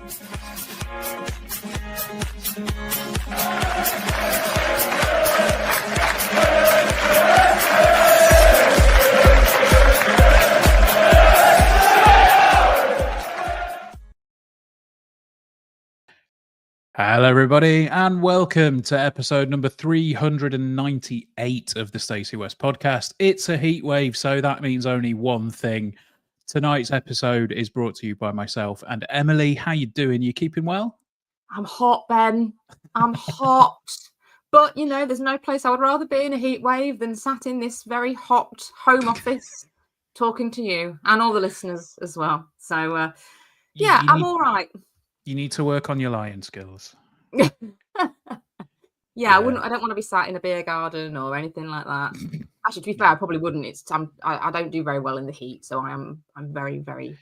Hello, everybody, and welcome to episode number 398 of the Stacey West podcast. It's a heat wave, so that means only one thing. Tonight's episode is brought to you by myself and Emily. How you doing? You keeping well? I'm hot, Ben. I'm hot. But, you know, there's no place I would rather be in a heat wave than sat in this very hot home office talking to you and all the listeners as well. So, I'm all right. You need to work on your lying skills. Yeah. I don't want to be sat in a beer garden or anything like that. Actually, to be fair, I probably wouldn't. I don't do very well in the heat, so I'm very, very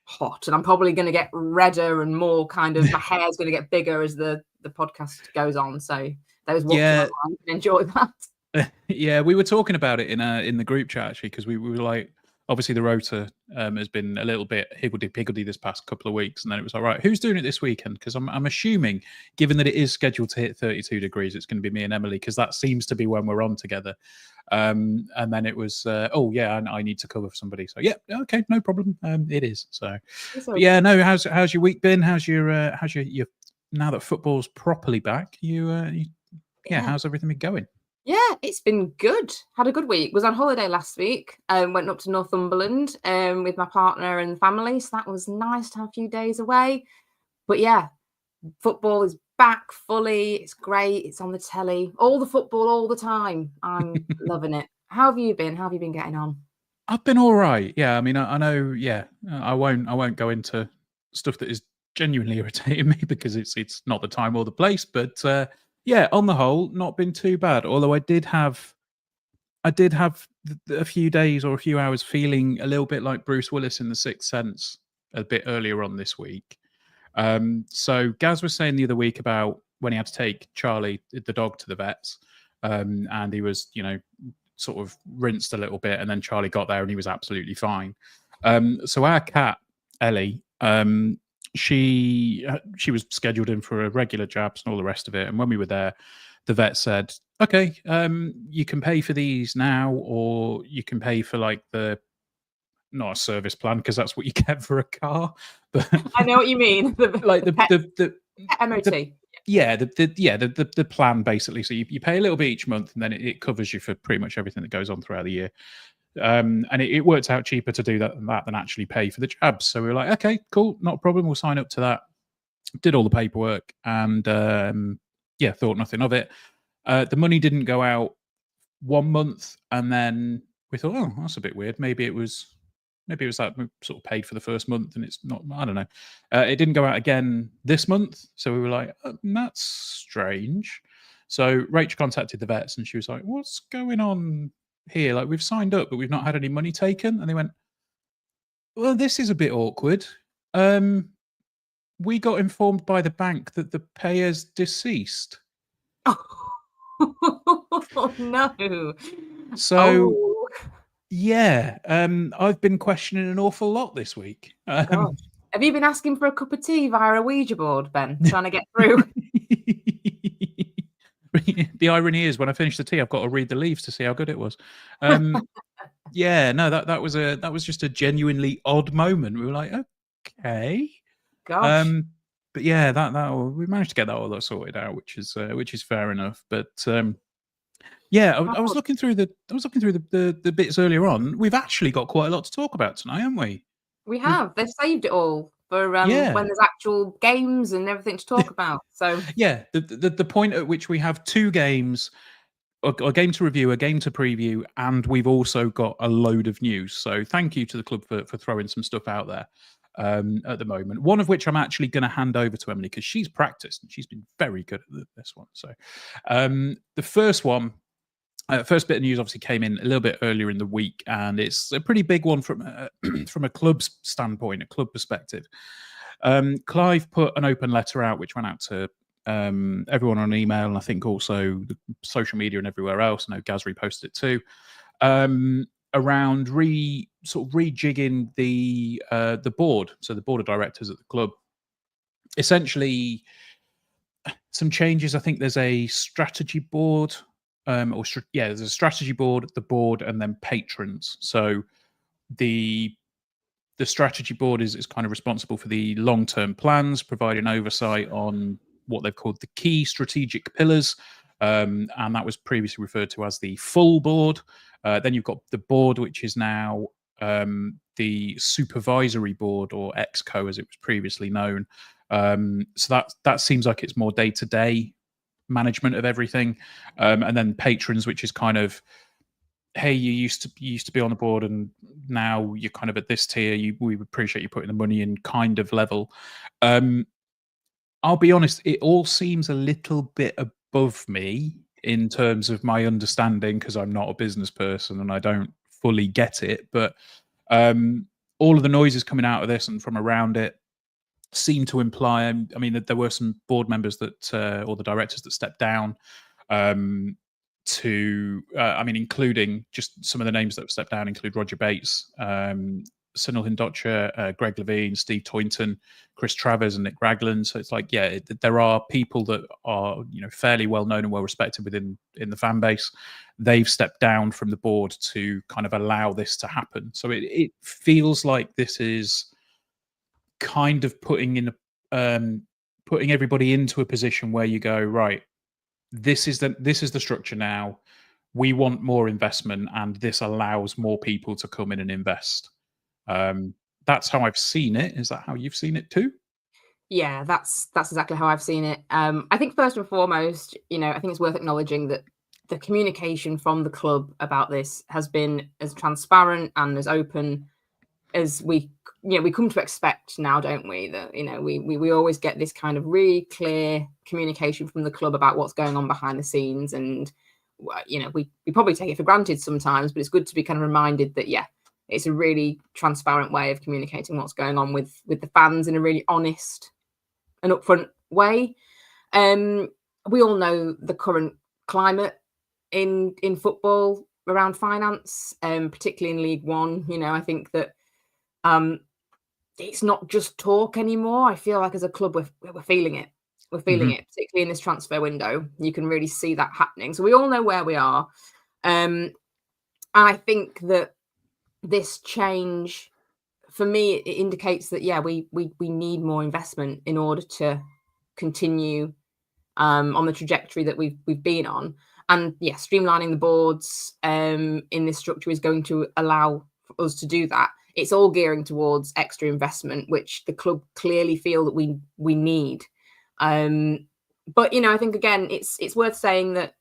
hot, and I'm probably going to get redder and more kind of my hair's going to get bigger as the podcast goes on. So those watching online can enjoy that. Yeah, we were talking about it in the group chat actually, because we were like, obviously the rota has been a little bit higgledy-piggledy this past couple of weeks, and then it was all right, who's doing it this weekend? Because I'm assuming, given that it is scheduled to hit 32 degrees, it's going to be me and Emily, because that seems to be when we're on together. And then it was, I need to cover for somebody. So yeah, okay, no problem. It is. So yeah, no. How's your week been? How's your now that football's properly back? How's everything been going? Yeah, it's been good. Had a good week. Was on holiday last week. Went up to Northumberland with my partner and family. So that was nice to have a few days away. But yeah, football is back fully. It's great. It's on the telly. All the football all the time. I'm loving it. How have you been? How have you been getting on? I've been all right. Yeah, I mean, I know. Yeah, I won't go into stuff that is genuinely irritating me because it's not the time or the place. But yeah, on the whole, not been too bad. Although I did have a few days or a few hours feeling a little bit like Bruce Willis in The Sixth Sense a bit earlier on this week. So Gaz was saying the other week about when he had to take Charlie, the dog, to the vets, and he was, sort of rinsed a little bit, and then Charlie got there and he was absolutely fine. So our cat Ellie, she was scheduled in for a regular jabs and all the rest of it. And when we were there, the vet said, "Okay, you can pay for these now, or you can pay for like not a service plan, because that's what you get for a car." But I know what you mean. The MOT. The plan basically. So you pay a little bit each month, and then it covers you for pretty much everything that goes on throughout the year. And it worked out cheaper to do that than actually pay for the jabs. So we were like, okay, cool, not a problem. We'll sign up to that. Did all the paperwork, and thought nothing of it. The money didn't go out 1 month, and then we thought, oh, that's a bit weird. Maybe it was that we sort of paid for the first month, and it's not. I don't know. It didn't go out again this month, so we were like, that's strange. So Rachel contacted the vets, and she was like, "What's going on here? Like, we've signed up, but we've not had any money taken." And they went, "Well, this is a bit awkward. We got informed by the bank that the payer's deceased." Oh no! So. Yeah, I've been questioning an awful lot this week. Have you been asking for a cup of tea via a Ouija board, Ben, trying to get through? The irony is, when I finish the tea, I've got to read the leaves to see how good it was. Yeah, no, that was just a genuinely odd moment. We were like, okay, gosh. But yeah, that we managed to get that all sorted out, which is fair enough. But yeah, I was looking through the bits earlier on. We've actually got quite a lot to talk about tonight, haven't we? We have. They've saved it all for when there's actual games and everything to talk about. So yeah, the point at which we have two games, a game to review, a game to preview, and we've also got a load of news. So thank you to the club for throwing some stuff out there at the moment. One of which I'm actually going to hand over to Emily, because she's practiced and she's been very good at this one. So the first one. First bit of news obviously came in a little bit earlier in the week, and it's a pretty big one from a club's standpoint, a club perspective. Clive put an open letter out, which went out to everyone on email, and I think also the social media and everywhere else. I know Gaz reposted it too, around rejigging the board, so the board of directors at the club. essentially some changes. I think there's a strategy board, there's a strategy board, the board, and then patrons. So the strategy board is kind of responsible for the long-term plans, providing oversight on what they've called the key strategic pillars, and that was previously referred to as the full board. Then you've got the board, which is now the supervisory board, or exco as it was previously known. So that seems like it's more day-to-day management of everything, and then patrons, which is kind of, hey, you used to be on the board, and now you're kind of at this tier. We appreciate you putting the money in, kind of level. I'll be honest, it all seems a little bit above me in terms of my understanding, because I'm not a business person and I don't fully get it. But all of the noises coming out of this and from around it seem to imply, I mean, that there were some board members that, or the directors that stepped down, including just some of the names that have stepped down include Roger Bates, Sunil Hindocha, Greg Levine, Steve Toynton, Chris Travers, and Nick Ragland. So it's like, yeah, there are people that are, fairly well known and well respected within the fan base. They've stepped down from the board to kind of allow this to happen. So it feels like this is kind of putting everybody into a position where you go, right, this is the structure now. We want more investment, and this allows more people to come in and invest. That's how I've seen it. Is that how you've seen it too? Yeah, that's exactly how I've seen it. I think first and foremost, I think it's worth acknowledging that the communication from the club about this has been as transparent and as open as we come to expect now, don't we? That we always get this kind of really clear communication from the club about what's going on behind the scenes, and we probably take it for granted sometimes, but it's good to be kind of reminded that it's a really transparent way of communicating what's going on with the fans in a really honest and upfront way. We all know the current climate in football around finance, particularly in League One. I think that it's not just talk anymore. I feel like as a club, we're feeling it. We're feeling it, particularly in this transfer window. You can really see that happening. So we all know where we are. And I think that this change, for me, it indicates that, we need more investment in order to continue on the trajectory that we've been on. And streamlining the boards in this structure is going to allow us to do that. It's all gearing towards extra investment, which the club clearly feel that we need. But I think again, it's worth saying that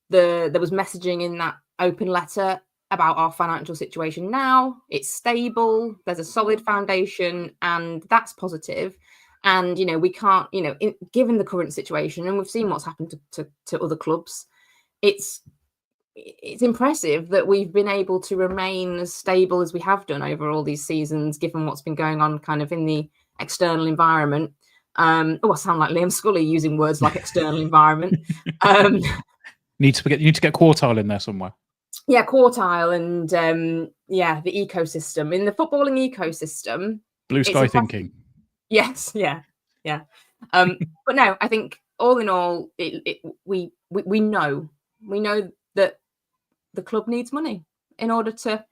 there was messaging in that open letter about our financial situation now. It's stable. There's a solid foundation, and that's positive. And we can't, given the current situation, and we've seen what's happened to other clubs, it's impressive that we've been able to remain as stable as we have done over all these seasons, given what's been going on kind of in the external environment. I sound like Liam Scully using words like external environment. You need to get quartile in there somewhere. Yeah, quartile, and the ecosystem, in the footballing ecosystem. Blue sky thinking. Yes, yeah. But no, I think all in all, we know that the club needs money in order to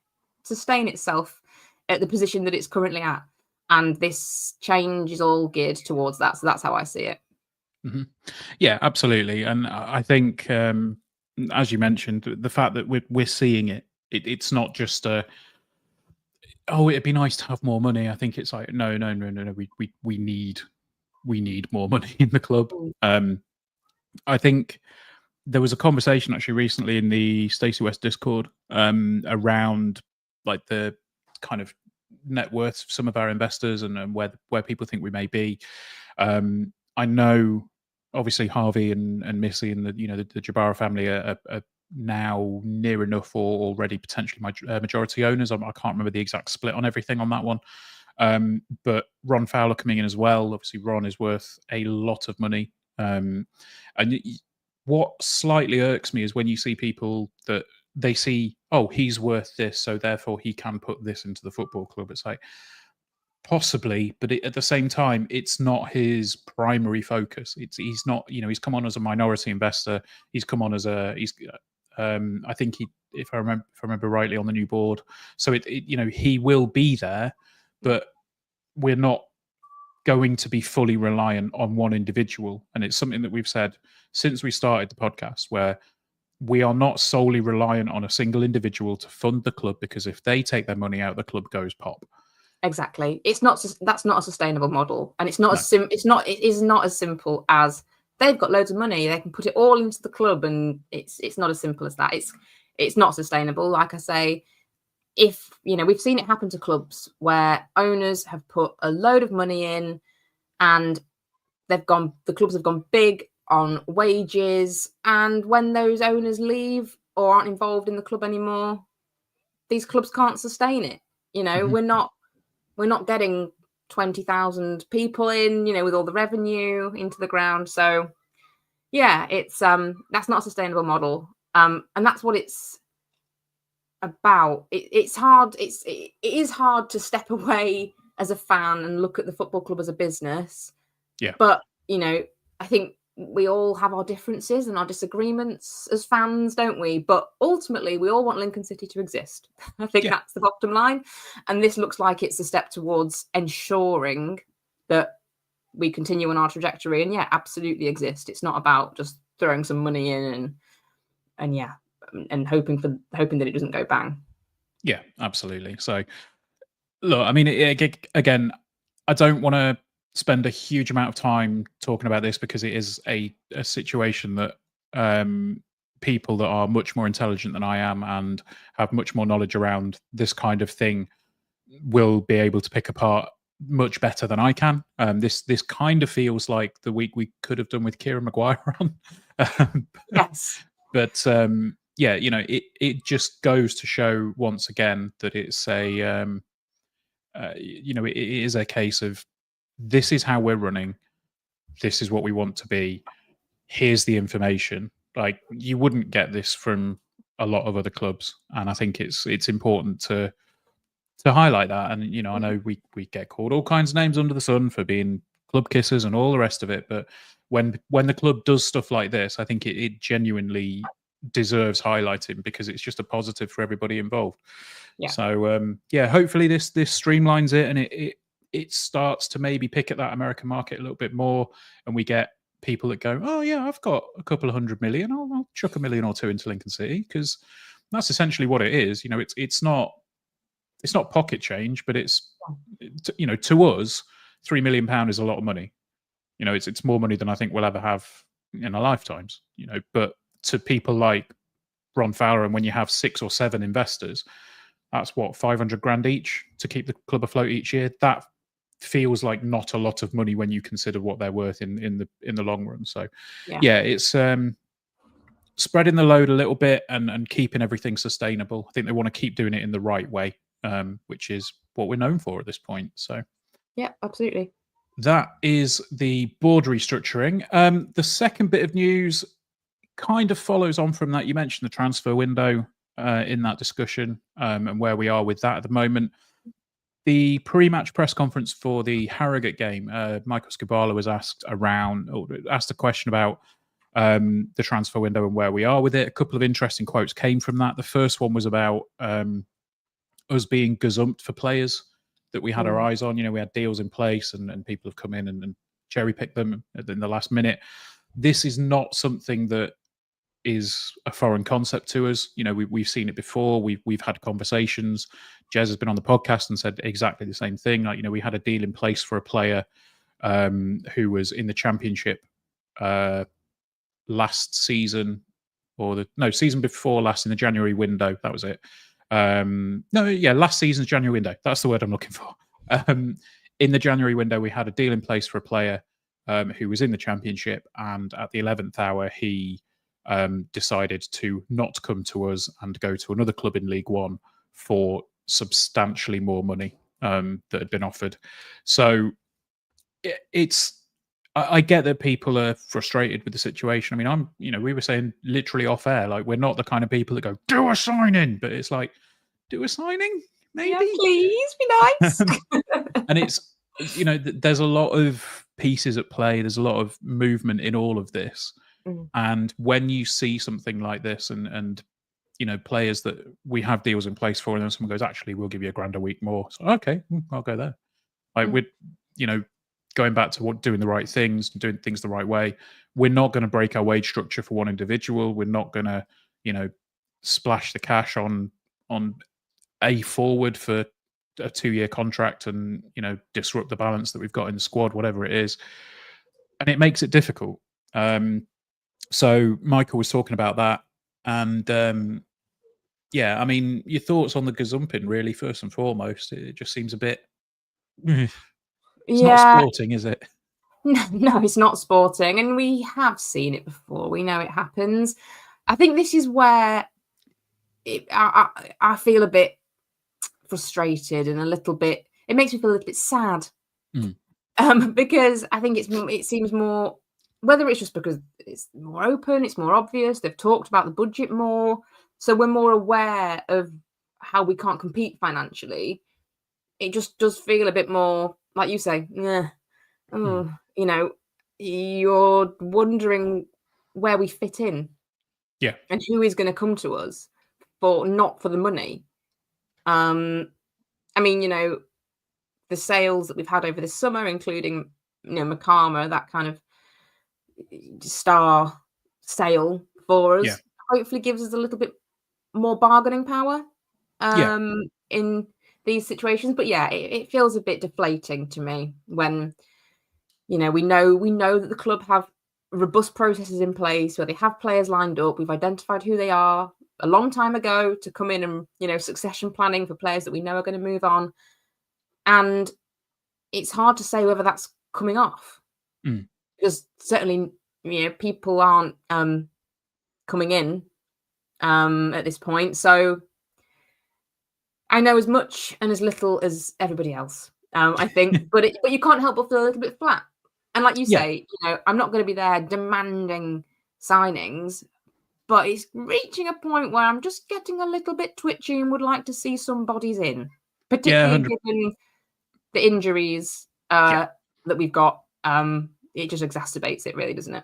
sustain itself at the position that it's currently at, and this change is all geared towards that. So that's how I see it. Mm-hmm. Yeah, absolutely. And I think, as you mentioned, the fact that we're seeing it's not just it'd be nice to have more money. I think it's like, no. We need more money in the club. I think there was a conversation actually recently in the Stacey West Discord around like the kind of net worths of some of our investors and where people think we may be. I know obviously Harvey and Missy and the Jabara family are now near enough or already potentially majority owners. I can't remember the exact split on everything on that one. But Ron Fowler coming in as well. Obviously, Ron is worth a lot of money. And what slightly irks me is when you see people that they see, oh, he's worth this, so therefore he can put this into the football club. It's like, Possibly, but at the same time, it's not his primary focus. He's not, he's come on as a minority investor. He's come on as I think if I remember rightly, on the new board. So he will be there, but we're not going to be fully reliant on one individual. And it's something that we've said since we started the podcast, where we are not solely reliant on a single individual to fund the club, because if they take their money out, the club goes pop. Exactly. That's not a sustainable model, and it's not it is not as simple as they've got loads of money, they can put it all into the club, and it's not as simple as that. It's not sustainable. Like I say, if we've seen it happen to clubs where owners have put a load of money in, and the clubs have gone big on wages, and when those owners leave or aren't involved in the club anymore, these clubs can't sustain it. We're not getting 20,000 people in, with all the revenue into the ground. So yeah, it's that's not a sustainable model. And that's what it's about. It's hard. It is hard to step away as a fan and look at the football club as a business. Yeah. But, I think we all have our differences and our disagreements as fans, don't we? But ultimately, we all want Lincoln City to exist. I think that's the bottom line. And this looks like it's a step towards ensuring that we continue on our trajectory and absolutely exist. It's not about just throwing some money in and hoping that it doesn't go bang. Yeah, absolutely. So look, I mean, again, I don't want to spend a huge amount of time talking about this, because it is a situation that people that are much more intelligent than I am and have much more knowledge around this kind of thing will be able to pick apart much better than I can. This kind of feels like the week we could have done with Kieran Maguire on. Yes. But it just goes to show once again that it's it is a case of, this is how we're running. This is what we want to be. Here's the information. Like, you wouldn't get this from a lot of other clubs, and I think it's important to highlight that. And I know we get called all kinds of names under the sun for being club kissers and all the rest of it, but when the club does stuff like this, I think it genuinely deserves highlighting, because it's just a positive for everybody involved. Yeah. So hopefully this streamlines it, and it starts to maybe pick at that American market a little bit more, and we get people that go, oh yeah, I've got a couple of 100 million, I'll chuck $1 million or $2 million into Lincoln City, because that's essentially what it is. It's not pocket change, but it's to us, £3 million is a lot of money. It's more money than I think we'll ever have in our lifetimes. But to people like Ron Fowler, and when you have 6 or 7 investors, that's what, 500 grand each to keep the club afloat each year. That feels like not a lot of money when you consider what they're worth in the long run. So it's spreading the load a little bit and keeping everything sustainable. I think they want to keep doing it in the right way, which is what we're known for at this point. So yeah, absolutely. That is the board restructuring. The second bit of news kind of follows on from that. You mentioned the transfer window in that discussion, and where we are with that at the moment. The pre-match press conference for the Harrogate game, Michael Skubala was asked a question about the transfer window and where we are with it. A couple of interesting quotes came from that. The first one was about us being gazumped for players that we had our eyes on. We had deals in place, and people have come in and cherry-picked them in the last minute. This is not something that is a foreign concept to us. We've seen it before. We've had conversations. Jez has been on the podcast and said exactly the same thing. Like, we had a deal in place for a player who was in the Championship last season, season before last, in the January window. That was it. Last season's January window. That's the word I'm looking for. In the January window, we had a deal in place for a player who was in the Championship, and at the 11th hour, he decided to not come to us and go to another club in League One for substantially more money that had been offered. So I get that people are frustrated with the situation. I mean, we were saying literally off air, like, we're not the kind of people that go, do a signing, but it's like, do a signing? maybe. Yeah, please be nice. And it's, there's a lot of pieces at play. There's a lot of movement in all of this. And when you see something like this, and players that we have deals in place for, and then someone goes, actually, we'll give you £1,000 a week more. So, okay, I'll go there. Like we're, going back to doing the right things, doing things the right way. We're not going to break our wage structure for one individual. We're not going to, splash the cash on a forward for a 2-year contract and disrupt the balance that we've got in the squad, whatever it is, and it makes it difficult. So Michael was talking about that, and yeah, I mean, your thoughts on the gazumping, really, first and foremost. It just seems a bit. It's not sporting, is it? No, it's not sporting, and we have seen it before. We know it happens. I think this is where I feel a bit frustrated and a little bit. It makes me feel a little bit sad, because I think it seems more. Whether it's just because it's more open, it's more obvious. They've talked about the budget more, so we're more aware of how we can't compete financially. It just does feel a bit more, like you say, you're wondering where we fit in, and who is going to come to us not for the money. I mean, the sales that we've had over this summer, including Makama, that kind of star sale for us, hopefully gives us a little bit more bargaining power in these situations. But yeah, it feels a bit deflating to me when we know that the club have robust processes in place where they have players lined up. We've identified who they are a long time ago to come in and succession planning for players that we know are going to move on, and it's hard to say whether that's coming off because certainly people aren't coming in at this point. So I know as much and as little as everybody else, I think, but you can't help but feel a little bit flat. And like you say, I'm not going to be there demanding signings, but it's reaching a point where I'm just getting a little bit twitchy and would like to see some bodies in, particularly given the injuries that we've got. It just exacerbates it, really, doesn't it?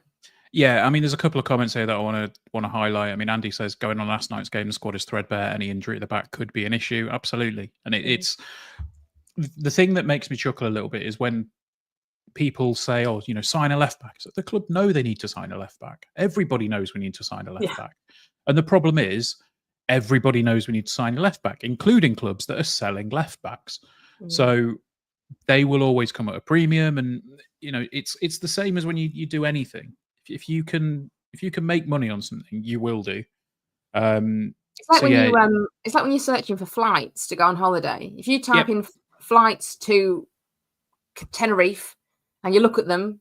Yeah, I mean, there's a couple of comments here that I want to highlight. I mean, Andy says going on last night's game, the squad is threadbare. Any injury at the back could be an issue. Absolutely, and it's the thing that makes me chuckle a little bit is when people say, "Oh, sign a left back." So the club know they need to sign a left back. Everybody knows we need to sign a left back, and the problem is everybody knows we need to sign a left back, including clubs that are selling left backs. So they will always come at a premium, and it's the same as when you do anything. If you can make money on something, you will do. It's like it's like when you're searching for flights to go on holiday. If you type in flights to Tenerife and you look at them,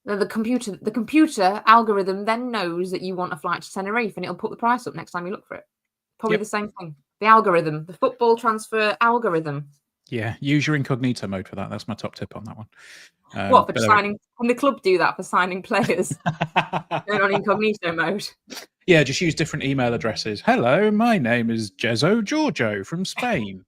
the computer algorithm then knows that you want a flight to Tenerife, and it'll put the price up next time you look for it. Probably the same thing. The algorithm, the football transfer algorithm. Yeah, use your incognito mode for that. That's my top tip on that one. What, for signing? Can the club do that for signing players? Going on incognito mode. Yeah, just use different email addresses. Hello, my name is Jezo Giorgio from Spain.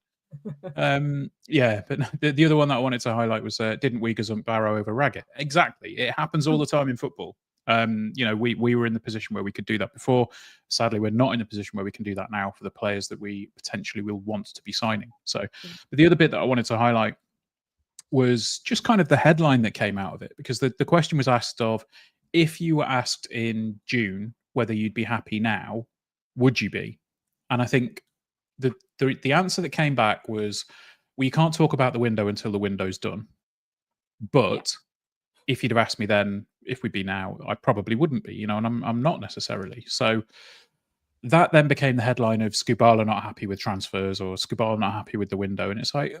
Yeah, but the other one that I wanted to highlight was didn't we gazump Barrow over Raggett? Exactly. It happens all the time in football. We were in the position where we could do that before. Sadly, we're not in the position where we can do that now for the players that we potentially will want to be signing. So, but the other bit that I wanted to highlight was just kind of the headline that came out of it, because the question was asked of, if you were asked in June whether you'd be happy now, would you be? And I think the answer that came back was, well, you can't talk about the window until the window's done. But if you'd have asked me then if we'd be now, I probably wouldn't be, and I'm not necessarily. So that then became the headline of Skubala not happy with transfers, or Skubala not happy with the window. And it's like,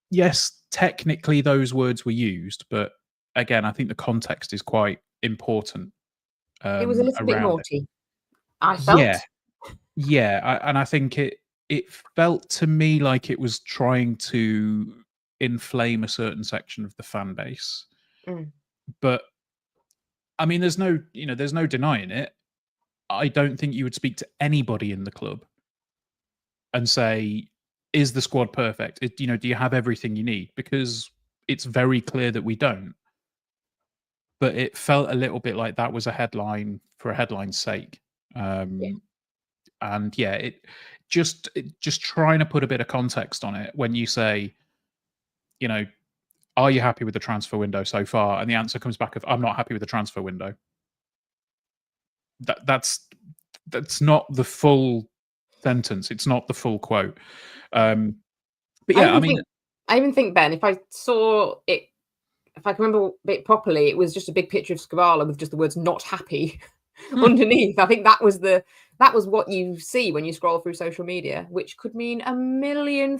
yes, technically those words were used, but again, I think the context is quite important. It was a little bit naughty, I felt. Yeah, and I think it felt to me like it was trying to inflame a certain section of the fan base. But I mean, there's no denying it. I don't think you would speak to anybody in the club and say, is the squad perfect? Do you have everything you need? Because it's very clear that we don't. But it felt a little bit like that was a headline for a headline's sake. And yeah, it just trying to put a bit of context on it when you say, are you happy with the transfer window so far? And the answer comes back of, I'm not happy with the transfer window. That's not the full sentence. It's not the full quote. But yeah, I even think, Ben, if I saw it, if I can remember it properly, it was just a big picture of Skubala with just the words "not happy" underneath. I think that was what you see when you scroll through social media, which could mean a million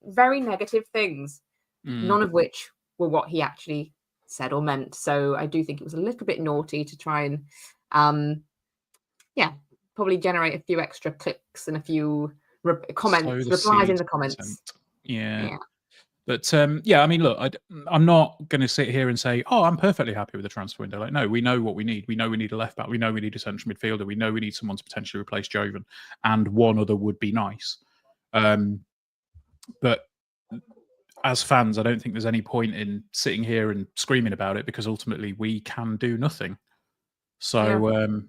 very negative things, none of which were what he actually said or meant. So I do think it was a little bit naughty to try and, probably generate a few extra clicks and a few replies in the comments. Yeah. But look, I'm not going to sit here and say, oh, I'm perfectly happy with the transfer window. Like, no, we know what we need. We know we need a left back. We know we need a central midfielder. We know we need someone to potentially replace Joven, and one other would be nice. But as fans, I don't think there's any point in sitting here and screaming about it, because ultimately we can do nothing. So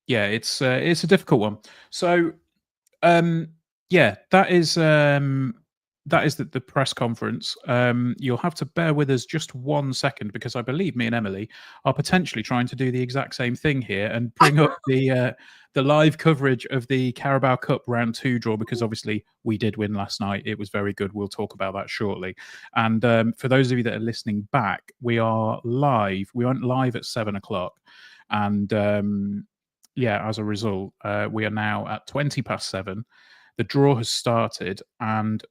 it's a difficult one. So that is the press conference. You'll have to bear with us just 1 second, because I believe me and Emily are potentially trying to do the exact same thing here and bring up the live coverage of the Carabao Cup round 2 draw, because obviously we did win last night. It was very good. We'll talk about that shortly. And for those of you that are listening back, we are live. We went live at 7:00, and as a result, we are now at 7:20. The draw has started, and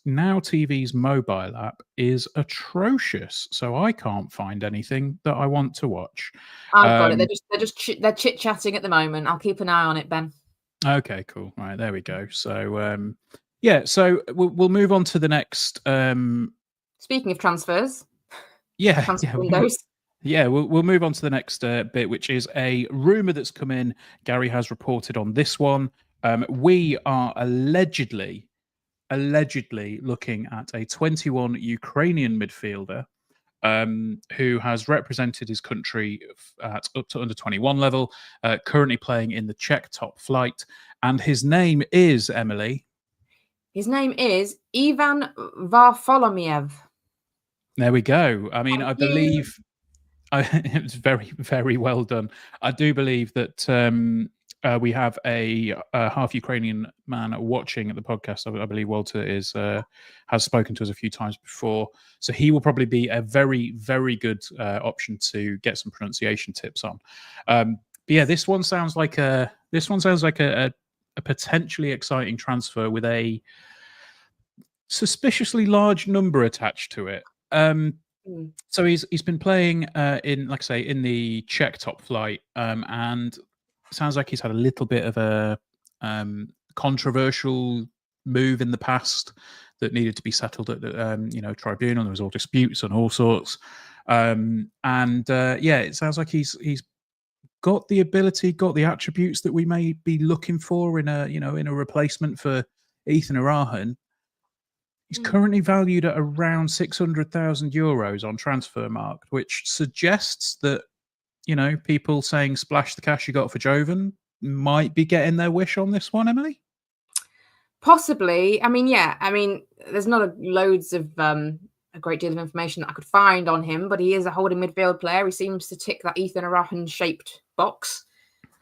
Now TV's mobile app is atrocious. So I can't find anything that I want to watch. I've got it. They're chit chatting at the moment. I'll keep an eye on it, Ben. Okay, cool. Right, there we go. So so we'll move on to the next. Speaking of transfers, transfer windows. We'll move on to the next bit, which is a rumor that's come in. Gary has reported on this one. We are allegedly looking at a 21 Ukrainian midfielder who has represented his country at up to under 21 level, currently playing in the Czech top flight. And his name is, Emily? His name is Ivan Varfolomiev. There we go. I mean, I believe it was very, very well done. I do believe that we have a half Ukrainian man watching at the podcast. I believe Walter has spoken to us a few times before, so he will probably be a very, very good option to get some pronunciation tips on. But yeah, this one sounds like a potentially exciting transfer with a suspiciously large number attached to it. So he's been playing in, like I say, in the Czech top flight, and sounds like he's had a little bit of a controversial move in the past that needed to be settled at the tribunal. There was all disputes and all sorts, it sounds like he's got the ability, got the attributes that we may be looking for in a replacement for Ethan Arahan. He's currently valued at around 600,000 euros on Transfermarkt, which suggests that, people saying splash the cash you got for Joven might be getting their wish on this one, Emily? Possibly. I mean, there's not loads of a great deal of information that I could find on him, but he is a holding midfield player. He seems to tick that Ethan Arahan-shaped box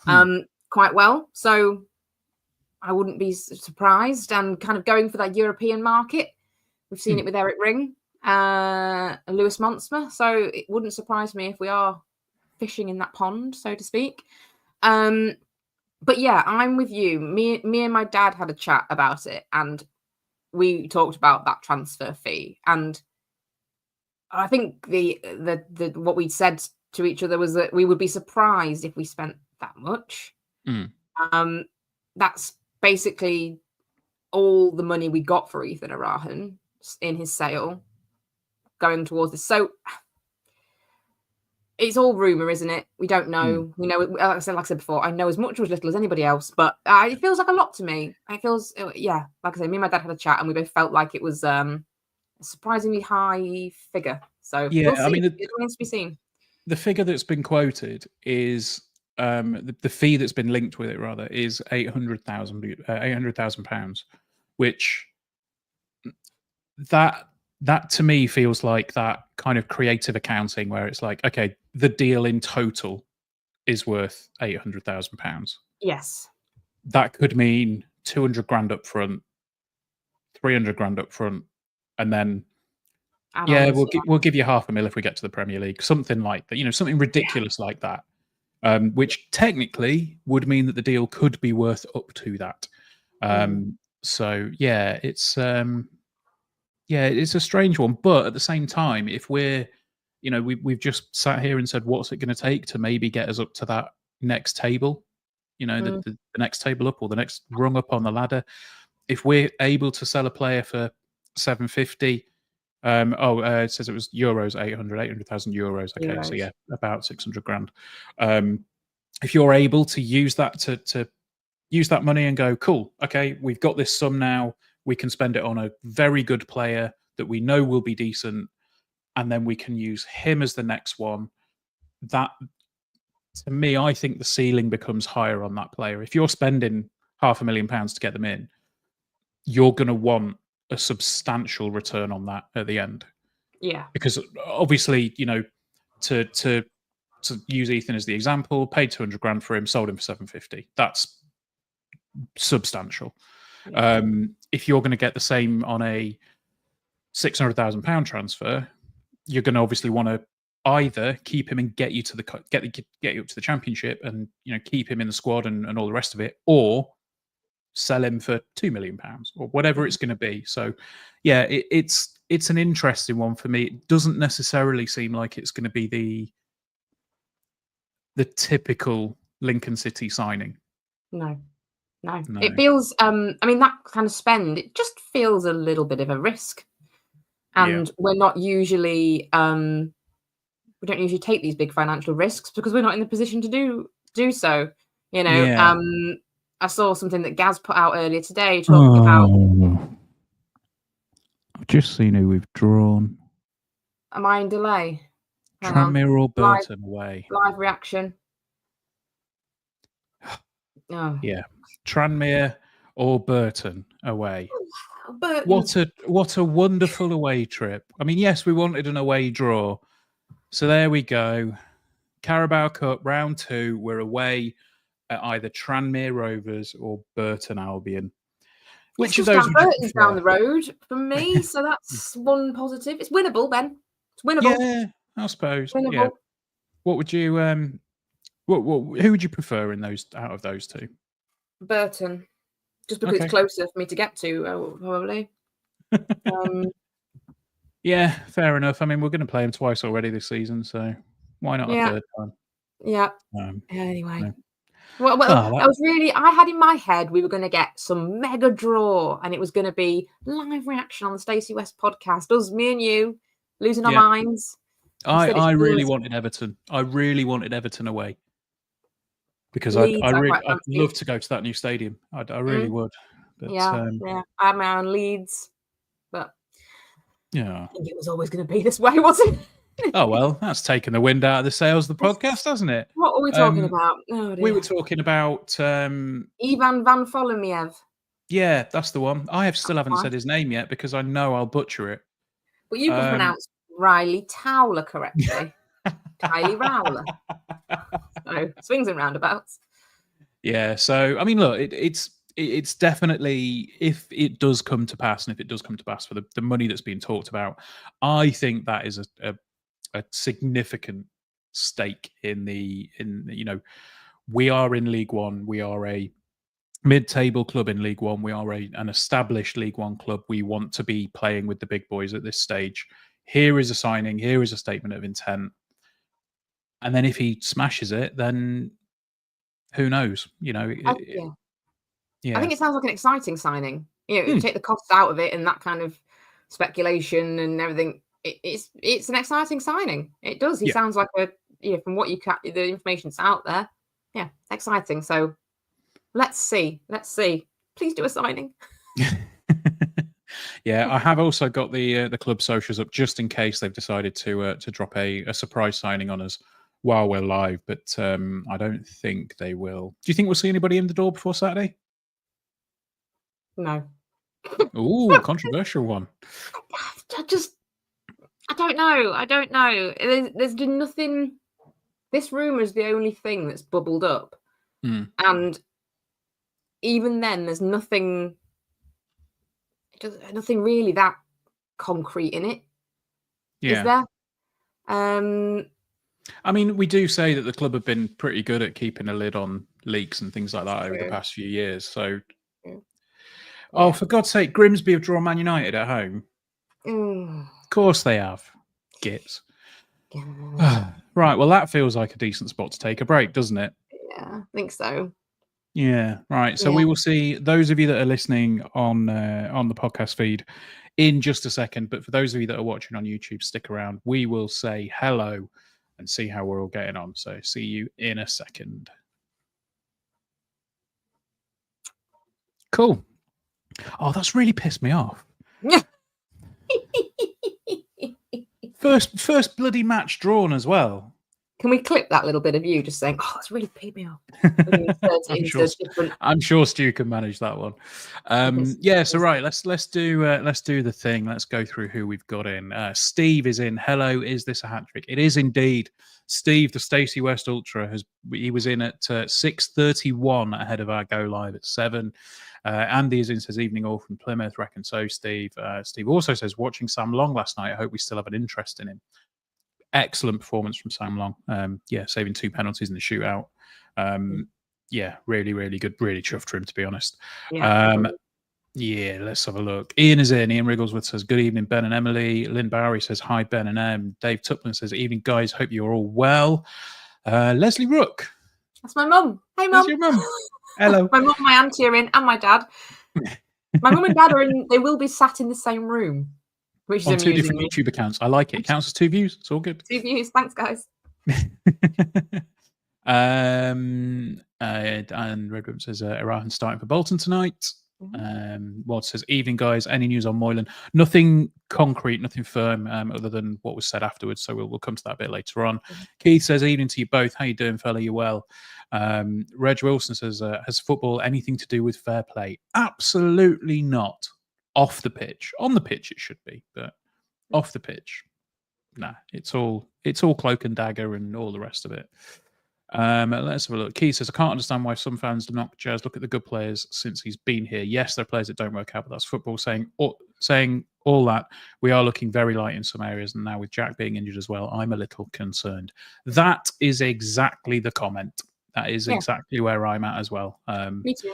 quite well. So I wouldn't be surprised, and kind of going for that European market. We've seen it with Eric Ring, Lewis Monsma. So it wouldn't surprise me if we are fishing in that pond, so to speak. But yeah, I'm with you. Me and my dad had a chat about it, and we talked about that transfer fee. And I think the what we said to each other was that we would be surprised if we spent that much. That's basically all the money we got for Ethan Arahan. in his sale going towards this. So it's all rumor, isn't it? We don't know. We know, like I said before, I know as much or as little as anybody else, but it feels like a lot to me. It feels, yeah, like I say, me and my dad had a chat, and we both felt like it was a surprisingly high figure. So we'll see. It remains to be seen. The figure that's been quoted is the fee that's been linked with it rather is £800,000, which that to me feels like that kind of creative accounting where it's like, okay, the deal in total is worth £800,000. Yes. That could mean 200 grand up front, 300 grand up front, and then we'll give you £500,000 if we get to the Premier League, something like that. Something ridiculous like that, which technically would mean that the deal could be worth up to that. So yeah, it's a strange one, but at the same time, if we're, we've just sat here and said, what's it going to take to maybe get us up to that next table, the next table up or the next rung up on the ladder. If we're able to sell a player for 750, it says it was euros, 800,000 euros. Okay, so yeah, about 600 grand. If you're able to use that to use that money and go, cool, okay, we've got this sum now, we can spend it on a very good player that we know will be decent, and then we can use him as the next one. That, to me, I think the ceiling becomes higher on that player. If you're spending £500,000 to get them in, you're going to want a substantial return on that at the end. Yeah. Because obviously, to use Ethan as the example, paid 200 grand for him, sold him for 750. That's substantial. Yeah. If you're going to get the same on a £600,000 transfer, you're going to obviously want to either keep him and get you to get you up to the Championship, and keep him in the squad and all the rest of it, or sell him for £2 million or whatever it's going to be. So yeah, it's an interesting one for me. It doesn't necessarily seem like it's going to be the typical Lincoln City signing. No. It feels that kind of spend, it just feels a little bit of a risk. And we're not usually we don't usually take these big financial risks because we're not in the position to do so. I saw something that Gaz put out earlier today talking about. I've just seen who we've drawn. Am I in delay? Tranmere or Burton away? Live reaction. Oh. Yeah, Tranmere or Burton away. Burton. What a wonderful away trip. I mean, yes, we wanted an away draw. So there we go. Carabao Cup round 2. We're away at either Tranmere Rovers or Burton Albion. Which of those? Burton's down the road from me, so that's one positive. It's winnable, Ben. It's winnable. Yeah, I suppose. Winnable. Yeah. What would you who would you prefer in out of those two? Burton, just because it's closer for me to get to, probably. Yeah, fair enough. I mean, we're going to play him twice already this season, so why not a third time? Yeah. Anyway. No. Well, I had in my head we were going to get some mega draw, and it was going to be live reaction on the Stacey West podcast. Us, me and you, losing our minds. I really wanted Everton. I really wanted Everton away because I'd love to go to that new stadium. I really would. But, I had my own Leeds, but yeah, I think it was always going to be this way, wasn't it? Oh, well, that's taken the wind out of the sails of the podcast, hasn't it? What were we talking about? Oh, we were talking about Ivan Van Vollenmiev. Yeah, that's the one. I still haven't said his name yet because I know I'll butcher it. But you can pronounce Riley Towler correctly. Kylie Rowler. So, swings and roundabouts. Yeah, so, I mean, look, it's definitely, if it does come to pass, and if it does come to pass for the money that's being talked about, I think that is a significant stake in we are in League One. We are a mid-table club in League One. We are an established League One club. We want to be playing with the big boys at this stage. Here is a signing. Here is a statement of intent. And then if he smashes it, then who knows? I think it sounds like an exciting signing. Take the costs out of it and that kind of speculation and everything. It's an exciting signing. It does. He sounds like from what the information that's out there, yeah, exciting. So let's see. Please do a signing. Yeah, I have also got the club socials up just in case they've decided to drop a surprise signing on us while we're live, but I don't think they will. Do you think we'll see anybody in the door before Saturday? No. Ooh, controversial one. I don't know. There's been nothing. This rumour is the only thing that's bubbled up, and even then, there's nothing. Nothing really that concrete in it. Yeah. Is there? I mean, we do say that the club have been pretty good at keeping a lid on leaks and things like that over the past few years. So, oh, for God's sake, Grimsby have drawn Man United at home. Of course they have. Gits. Right. Well, that feels like a decent spot to take a break, doesn't it? Yeah, I think so. Yeah. Right. So we will see those of you that are listening on the podcast feed in just a second. But for those of you that are watching on YouTube, stick around. We will say hello and see how we're all getting on. So see you in a second. Cool. Oh, that's really pissed me off. First bloody match drawn as well. Can we clip that little bit of you just saying, "Oh, that's really peed me off"? I'm sure Stu can manage that one. Yeah. So right, let's do the thing. Let's go through who we've got in. Steve is in. Hello, is this a hat trick? It is indeed. Steve, the Stacey West Ultra, he was in at 6:31 ahead of our go live at 7. Andy is in, says evening all from Plymouth. Reckon so, Steve. Steve also says watching Sam Long last night. I hope we still have an interest in him. Excellent performance from Sam Long. Yeah, saving 2 penalties in the shootout. Yeah, really, really good. Really chuffed for him, to be honest. Yeah, let's have a look. Ian is in. Ian Wrigglesworth says, good evening, Ben and Emily. Lynn Bowery says, hi, Ben and Em. Dave Tupman says, evening, guys. Hope you're all well. Leslie Rook. That's my mum. Hey, mum. That's your mum. Hello. My mum, my auntie are in, and my dad. My mum and dad are in. They will be sat in the same room. Which on is 2 different YouTube accounts. I like it. It counts as 2 views. It's all good. 2 views. Thanks, guys. And Redwood says Irahan starting for Bolton tonight. Ward says evening, guys. Any news on Moylan? Nothing concrete, nothing firm, other than what was said afterwards. So we'll come to that a bit later on. Keith says evening to you both. How you doing, fella? You well? Reg Wilson says has football anything to do with fair play? Absolutely not. Off the pitch. On the pitch it should be, but off the pitch, nah. It's all cloak and dagger and all the rest of it. Let's have a look. Keith says, I can't understand why some fans do not Jazz look at the good players since he's been here. Yes, there are players that don't work out, but that's football. Saying all that, we are looking very light in some areas, and now with Jack being injured as well, I'm a little concerned. That is exactly the comment. That is exactly where I'm at as well. Me too.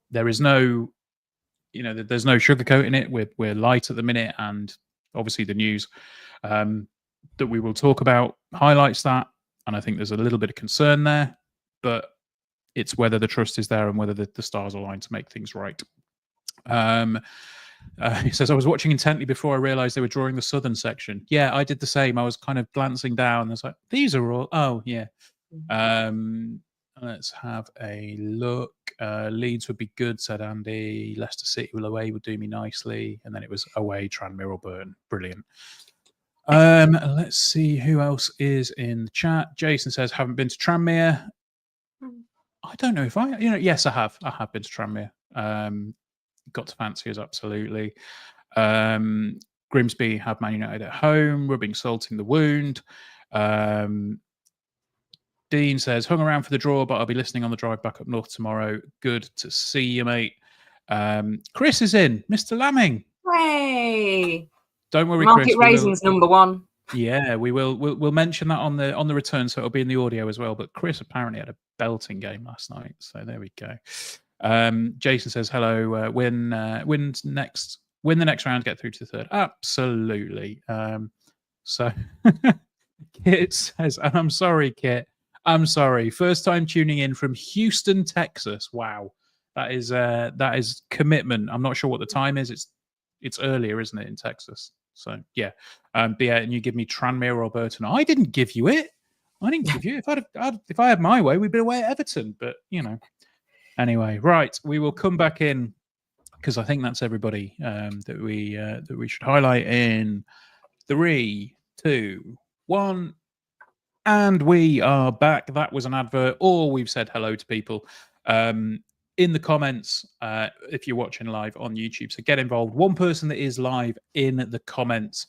There is no, there's no sugarcoating it. We're light at the minute, and obviously the news that we will talk about highlights that. And I think there's a little bit of concern there, but it's whether the trust is there and whether the stars align to make things right. He says, I was watching intently before I realized they were drawing the southern section. Yeah, I did the same. I was kind of glancing down. I was like, these are all, oh, yeah. Let's have a look. Leeds would be good, said Andy. Leicester City away would do me nicely. And then it was away, Tranmere or Burton. Brilliant. Let's see who else is in the chat. Jason says, haven't been to Tranmere. I don't know if yes, I have. I have been to Tranmere. Got to fancy us, absolutely. Grimsby have Man United at home. Rubbing salt in the wound. Dean says, hung around for the draw, but I'll be listening on the drive back up north tomorrow. Good to see you, mate. Chris is in. Mr. Lamming. Hey. Don't worry, Market Chris. Raisins #1. Yeah, we'll mention that on the return, so it'll be in the audio as well. But Chris apparently had a belting game last night, so there we go. Jason says hello. Win the next round, get through to the third. Absolutely. So Kit says, and I'm sorry, Kit. I'm sorry. First time tuning in from Houston, Texas. Wow, that is commitment. I'm not sure what the time is. It's earlier, isn't it, in Texas? So yeah. But yeah, and you give me Tranmere or Burton. I didn't give you it. I didn't give you. If I had my way, we'd be away at Everton. But anyway, right. We will come back in because I think that's everybody that we should highlight in 3, 2, 1. And we are back. That was an advert, or we've said hello to people in the comments if you're watching live on YouTube. So get involved. One person that is live in the comments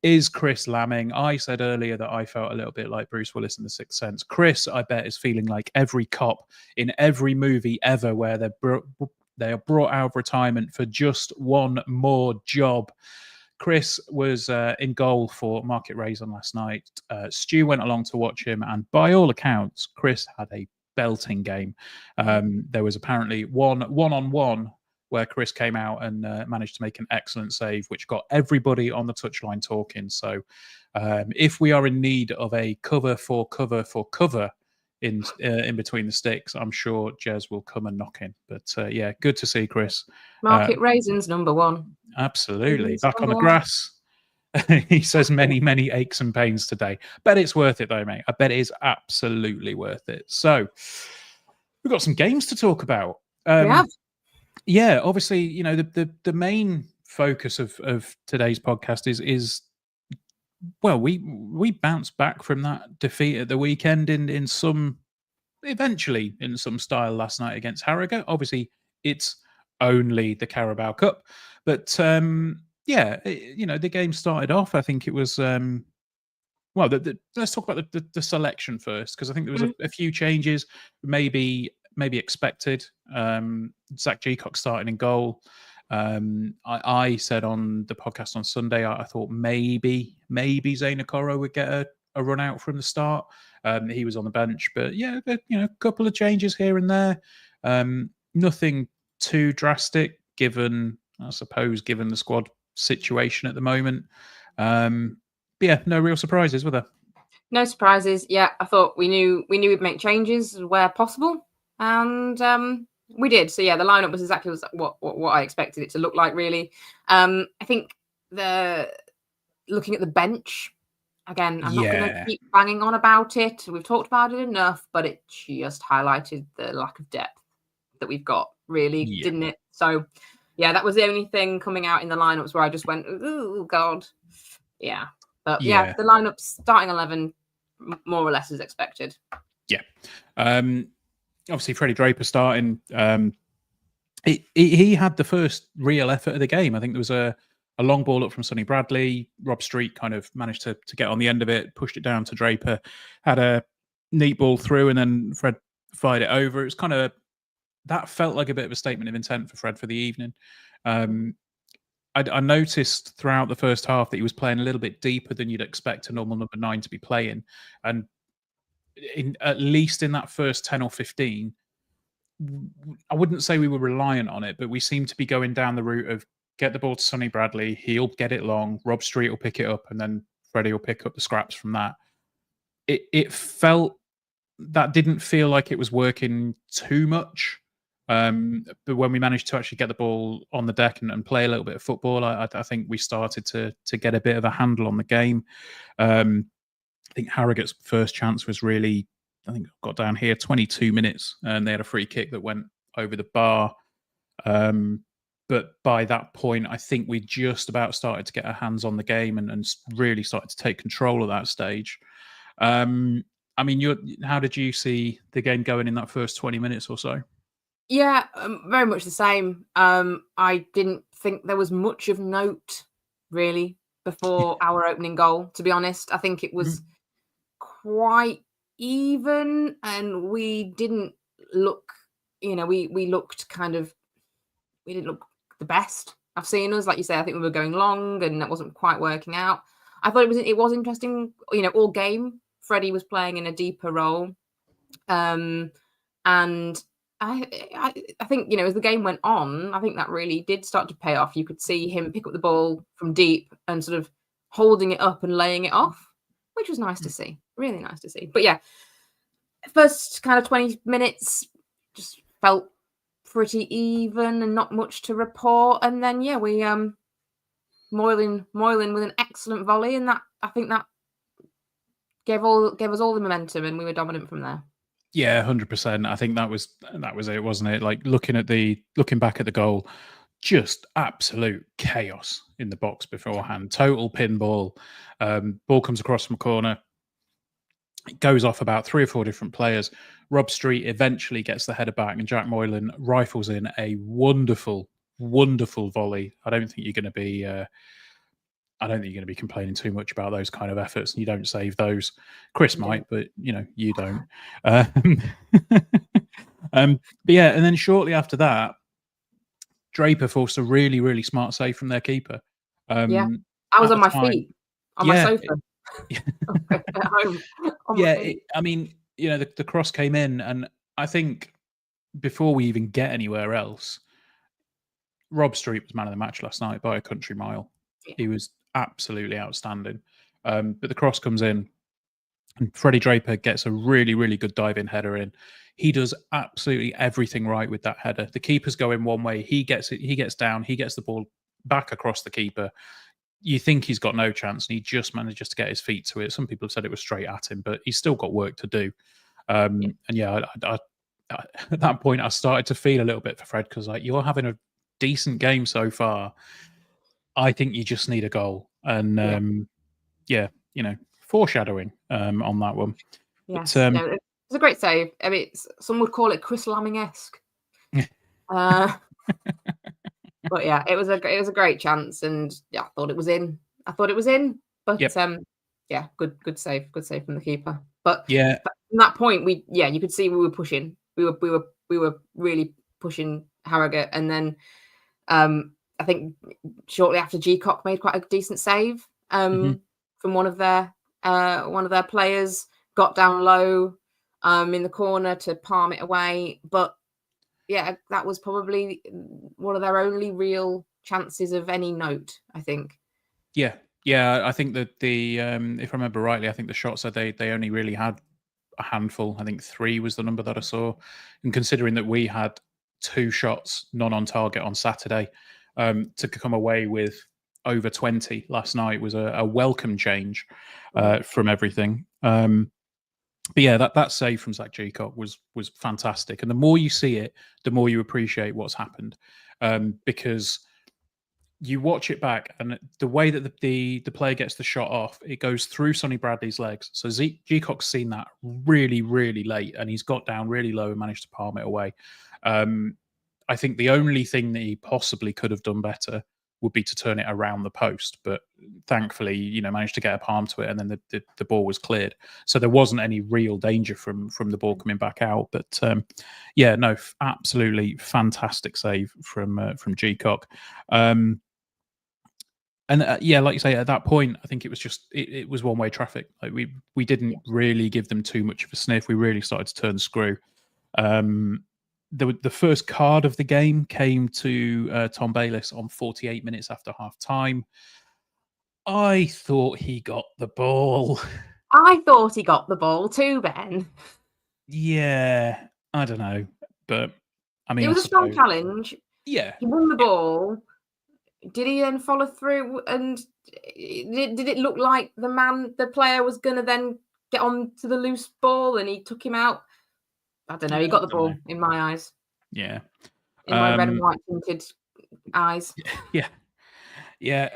is Chris Lamming. I said earlier that I felt a little bit like Bruce Willis in The Sixth Sense. Chris, I bet, is feeling like every cop in every movie ever where they are brought out of retirement for just one more job. Chris was in goal for Market Raisin last night. Stu went along to watch him, and by all accounts, Chris had a belting game. There was apparently one-on-one where Chris came out and managed to make an excellent save, which got everybody on the touchline talking. So if we are in need of a cover for cover in between the sticks, I'm sure Jez will come and knock in. But yeah, good to see Chris. Market Raisins #1. Absolutely. Back on the grass. He says many aches and pains today. Bet it's worth it though, mate. I bet it is absolutely worth it. So we've got some games to talk about. We have. Yeah, obviously, the main focus of today's podcast is well, we bounced back from that defeat at the weekend eventually in some style last night against Harrogate. Obviously, it's only the Carabao Cup, but yeah, the game started off. I think it was well. Let's talk about the selection first, because I think there was a few changes, maybe expected. Zach Geacock starting in goal. I said on the podcast on Sunday, I thought maybe Zane Okoro would get a run out from the start. He was on the bench, but yeah, a couple of changes here and there. Nothing too drastic, given the squad situation at the moment. But yeah, no real surprises, were there? No surprises. Yeah, I thought we knew we'd make changes where possible, and we did. So yeah, the lineup was exactly what I expected it to look like. Really, I think looking at the bench again, I'm not going to keep banging on about it. We've talked about it enough, but it just highlighted the lack of depth that we've got, really, didn't it? So yeah, that was the only thing coming out in the lineups where I just went, "Ooh, God." Yeah. But yeah, the lineup starting 11 more or less as expected. Yeah. Obviously, Freddie Draper starting. He had the first real effort of the game. I think there was a long ball up from Sonny Bradley. Rob Street kind of managed to get on the end of it, pushed it down to Draper, had a neat ball through, and then Fred fired it over. It was kind of, that felt like a bit of a statement of intent for Fred for the evening. I noticed throughout the first half that he was playing a little bit deeper than you'd expect a normal number 9 to be playing. And at least in that first 10 or 15, I wouldn't say we were reliant on it, but we seemed to be going down the route of get the ball to Sonny Bradley, he'll get it long, Rob Street will pick it up, and then Freddie will pick up the scraps from that. It felt, that didn't feel like it was working too much. But when we managed to actually get the ball on the deck and play a little bit of football, I think we started to get a bit of a handle on the game. I think Harrogate's first chance was really, I think got down here 22 minutes, and they had a free kick that went over the bar. But by that point, I think we just about started to get our hands on the game and really started to take control of that stage. I mean, how did you see the game going in that first 20 minutes or so? Yeah, very much the same. I didn't think there was much of note, really, before our opening goal, to be honest. I think it was quite even, and we didn't look, we looked we didn't look the best I've seen us. Like you say, I think we were going long and that wasn't quite working out. I thought it was interesting, all game, Freddie was playing in a deeper role. And I think, as the game went on, I think that really did start to pay off. You could see him pick up the ball from deep and sort of holding it up and laying it off, which was nice to see. Really nice to see. But yeah, first kind of 20 minutes just felt pretty even and not much to report. And then, yeah, we Moylan with an excellent volley. And that, I think that gave us all the momentum, and we were dominant from there. Yeah, 100%. I think that was it, wasn't it? Like looking back at the goal, just absolute chaos in the box beforehand. Total pinball. Ball comes across from a corner. It goes off about 3 or 4 different players. Rob Street eventually gets the header back, and Jack Moylan rifles in a wonderful, wonderful volley. I don't think you're going to be complaining too much about those kind of efforts. You don't save those. Chris might, but you don't. But yeah, and then shortly after that, Draper forced a really, really smart save from their keeper. Yeah, I was on my feet on my sofa at home. I mean, the cross came in, and I think before we even get anywhere else, Rob Street was man of the match last night by a country mile. Yeah. He was absolutely outstanding. But the cross comes in, and Freddie Draper gets a really, really good dive-in header in. He does absolutely everything right with that header. The keeper's going one way. He gets it. He gets down. He gets the ball back across the keeper. You think he's got no chance, and he just manages to get his feet to it. Some people have said it was straight at him, but he's still got work to do. And yeah, I, at that point, I started to feel a little bit for Fred, because like, you're having a decent game so far. I think you just need a goal, and foreshadowing on that one. Yes, But, no, it was a great save. I mean, some would call it Chris Lamming-esque. But yeah, it was a great chance, and yeah, I thought it was in. But yeah, good save from the keeper. But yeah, from that point, you could see we were pushing. We were really pushing Harrogate, and then I think shortly after G-Cock made quite a decent save from one of their players, got down low in the corner to palm it away. But yeah, that was probably one of their only real chances of any note, I think. Yeah, I think that the if I remember rightly, I think the shot said they only really had a handful. I think 3 was the number that I saw. And considering that we had 2 shots, none on target on Saturday, to come away with over 20 last night was a welcome change from everything. But yeah, that save from Zach G-Cock was fantastic. And the more you see it, the more you appreciate what's happened, because you watch it back, and the way that the player gets the shot off, it goes through Sonny Bradley's legs. So G-Cock's seen that really, really late, and he's got down really low and managed to palm it away. I think the only thing that he possibly could have done better would be to turn it around the post, but thankfully, managed to get a palm to it, and then the ball was cleared. So there wasn't any real danger from the ball coming back out. But absolutely fantastic save from G-Cock. And like you say, at that point, I think it was just it was one-way traffic. Like we didn't really give them too much of a sniff. We really started to turn the screw. The first card of the game came to Tom Bayliss on 48 minutes after half time. I thought he got the ball. I thought he got the ball too, Ben. Yeah, I don't know, but I mean, it was a strong challenge. Yeah, he won the ball. Did he then follow through? And did it look like the player was going to then get on to the loose ball, and he took him out? I don't know. He got the ball in my eyes. Yeah. In my red and white tinted eyes. Yeah.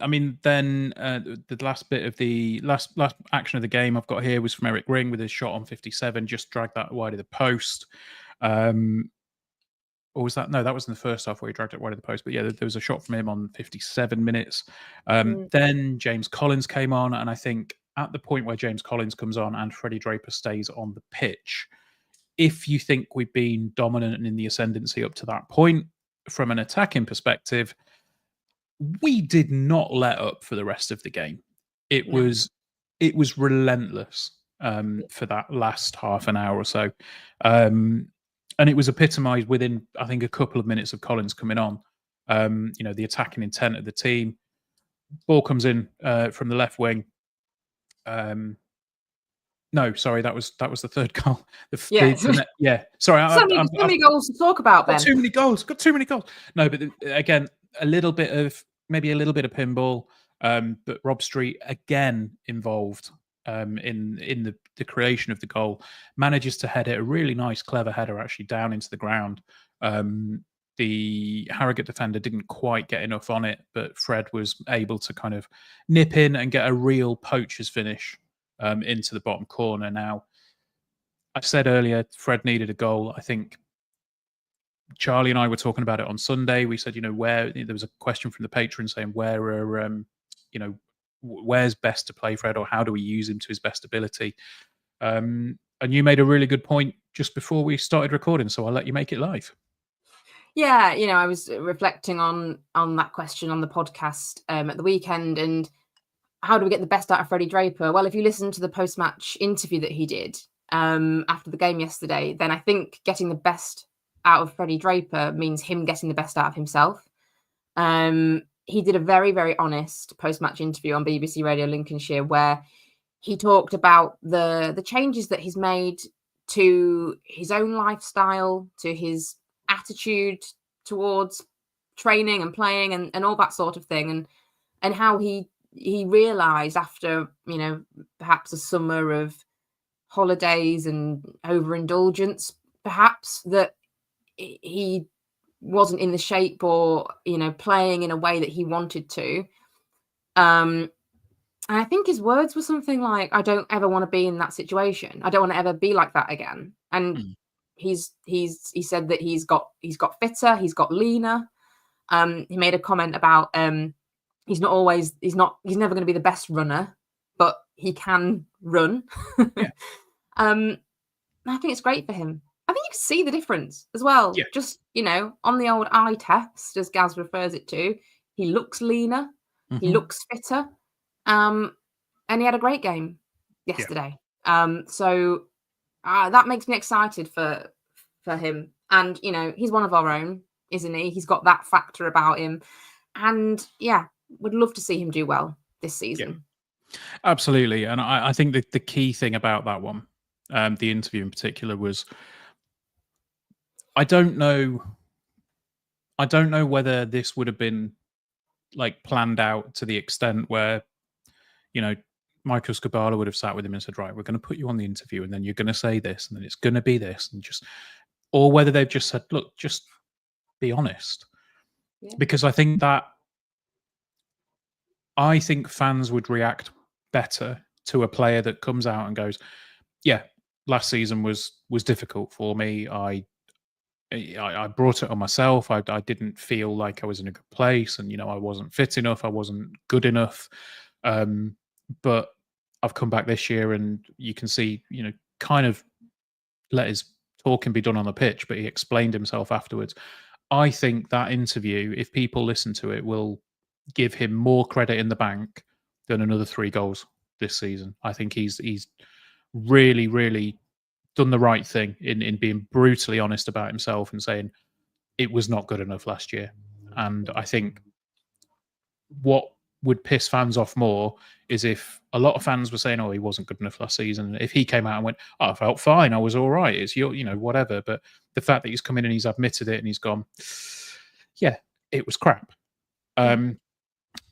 I mean, then the last bit of the last action of the game I've got here was from Eric Ring with his shot on 57, just dragged that wide of the post. Or was that? No, that was in the first half where he dragged it wide of the post. But yeah, there was a shot from him on 57 minutes. Then James Collins came on, and I think at the point where James Collins comes on and Freddie Draper stays on the pitch, if you think we've been dominant and in the ascendancy up to that point, from an attacking perspective, we did not let up for the rest of the game. It was relentless for that last half an hour or so. And it was epitomised within, I think, a couple of minutes of Collins coming on. The attacking intent of the team. Ball comes in from the left wing. No, sorry, that was the third goal. Sorry, too many goals to talk about. Got too many goals. No, but again, maybe a little bit of pinball. But Rob Street again involved in the creation of the goal, manages to head it, a really nice, clever header actually down into the ground. The Harrogate defender didn't quite get enough on it, but Fred was able to kind of nip in and get a real poacher's finish into the bottom corner. Now, I said earlier, Fred needed a goal. I think Charlie and I were talking about it on Sunday. We said, where there was a question from the patron saying, where are, where's best to play Fred, or how do we use him to his best ability? And you made a really good point just before we started recording, so I'll let you make it live. Yeah, I was reflecting on that question on the podcast at the weekend, and how do we get the best out of Freddie Draper? Well, if you listen to the post-match interview that he did after the game yesterday, then I think getting the best out of Freddie Draper means him getting the best out of himself. He did a very, very honest post-match interview on BBC Radio Lincolnshire where he talked about the changes that he's made to his own lifestyle, to his attitude towards training and playing and all that sort of thing, and how he realized after perhaps a summer of holidays and overindulgence, perhaps, that he wasn't in the shape or playing in a way that he wanted to. And I think his words were something like, I don't ever want to be in that situation. I don't want to ever be like that again. And he said that he's got fitter, he's got leaner. He made a comment about he's never going to be the best runner, but he can run. Yeah. I think it's great for him. I think you can see the difference as well. Yeah. Just, on the old eye test, as Gaz refers it to, he looks leaner, he looks fitter, and he had a great game yesterday. Yeah. So that makes me excited for him. And, he's one of our own, isn't he? He's got that factor about him. And, yeah, would love to see him do well this season. Yeah. Absolutely. And I think that the key thing about that one, the interview in particular, was I don't know whether this would have been like planned out to the extent where, Michael Scabala would have sat with him and said, right, we're going to put you on the interview and then you're going to say this and then it's going to be this, and or whether they've just said, look, just be honest. Yeah. Because I think fans would react better to a player that comes out and goes, yeah, last season was difficult for me. I brought it on myself. I didn't feel like I was in a good place, and I wasn't fit enough. I wasn't good enough. But I've come back this year, and you can see, kind of let his talking be done on the pitch, but he explained himself afterwards. I think that interview, if people listen to it, will give him more credit in the bank than another 3 goals this season. I think he's really, really done the right thing in being brutally honest about himself and saying it was not good enough last year. And I think what would piss fans off more is if a lot of fans were saying, oh, he wasn't good enough last season. If he came out and went, oh, I felt fine, I was all right, it's whatever. But the fact that he's come in and he's admitted it and he's gone, yeah, it was crap.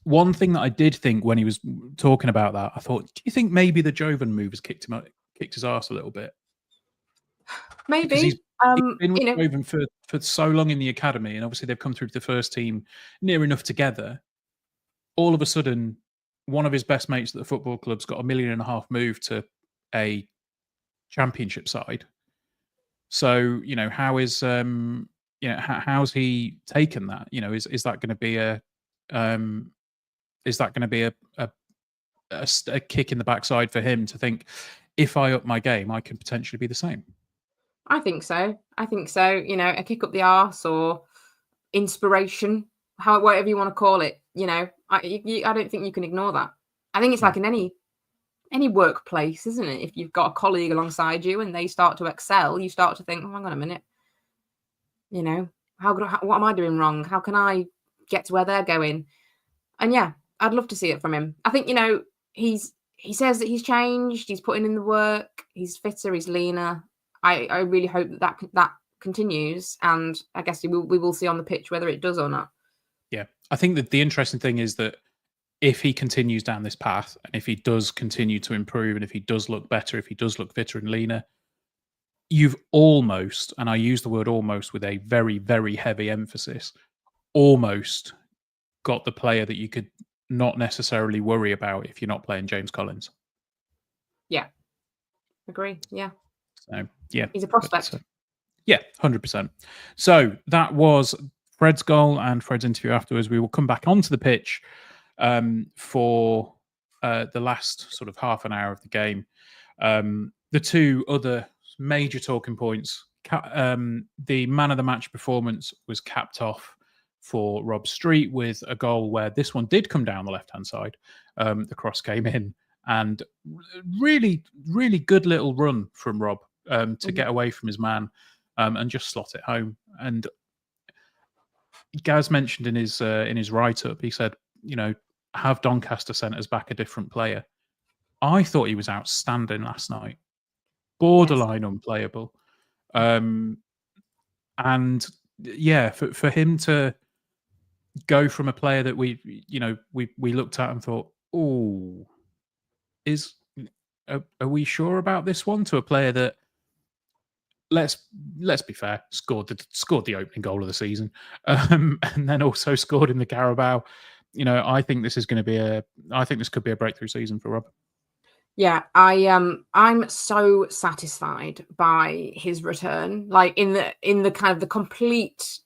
One thing that I did think when he was talking about that, I thought, do you think maybe the Jovan move has kicked his arse a little bit? Maybe. Because he's been with Jovan for so long in the academy, and obviously they've come through to the first team near enough together. All of a sudden, one of his best mates at the football club's got $1.5 million move to a championship side. So, how's he taken that? Is that going to be a kick in the backside for him to think, if I up my game, I can potentially be the same? I think so. A kick up the arse or inspiration, whatever you want to call it. I don't think you can ignore that. I think it's like in any workplace, isn't it? If you've got a colleague alongside you and they start to excel, you start to think, oh, hang on a minute. What am I doing wrong? How can I get to where they're going? And yeah, I'd love to see it from him. I think, he says that he's changed. He's putting in the work. He's fitter. He's leaner. I really hope that continues. And I guess we will see on the pitch whether it does or not. Yeah. I think that the interesting thing is that if he continues down this path, and if he does continue to improve, and if he does look better, if he does look fitter and leaner, you've almost, and I use the word almost with a very, very heavy emphasis, almost got the player that you could not necessarily worry about if you're not playing James Collins. Yeah. Agree. Yeah. So, yeah. He's a prospect. Yeah, 100%. So that was Fred's goal and Fred's interview afterwards. We will come back onto the pitch for the last sort of half an hour of the game. The two other major talking points, the man of the match performance was capped off for Rob Street with a goal where this one did come down the left-hand side. The cross came in, and really, really good little run from Rob to get away from his man and just slot it home. And Gaz mentioned in his write-up, he said, have Doncaster sent us back a different player? I thought he was outstanding last night, borderline unplayable. And yeah, for him to go from a player that we looked at and thought, oh, are we sure about this one, to a player that, let's be fair, scored the opening goal of the season, and then also scored in the Carabao. I think this could be a breakthrough season for Rob. Yeah, I'm so satisfied by his return. Like in the kind of the complete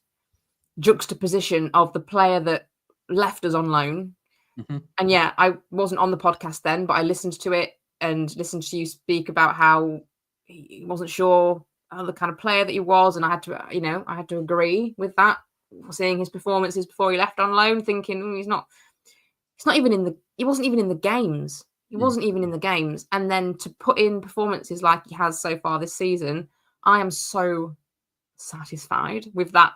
juxtaposition of the player that left us on loan. Mm-hmm. And yeah, I wasn't on the podcast then, but I listened to it and listened to you speak about how he wasn't sure the kind of player that he was, and I had to agree with that. Seeing his performances before he left on loan, thinking he wasn't even in the games. He wasn't even in the games. And then to put in performances like he has so far this season, I am so satisfied with that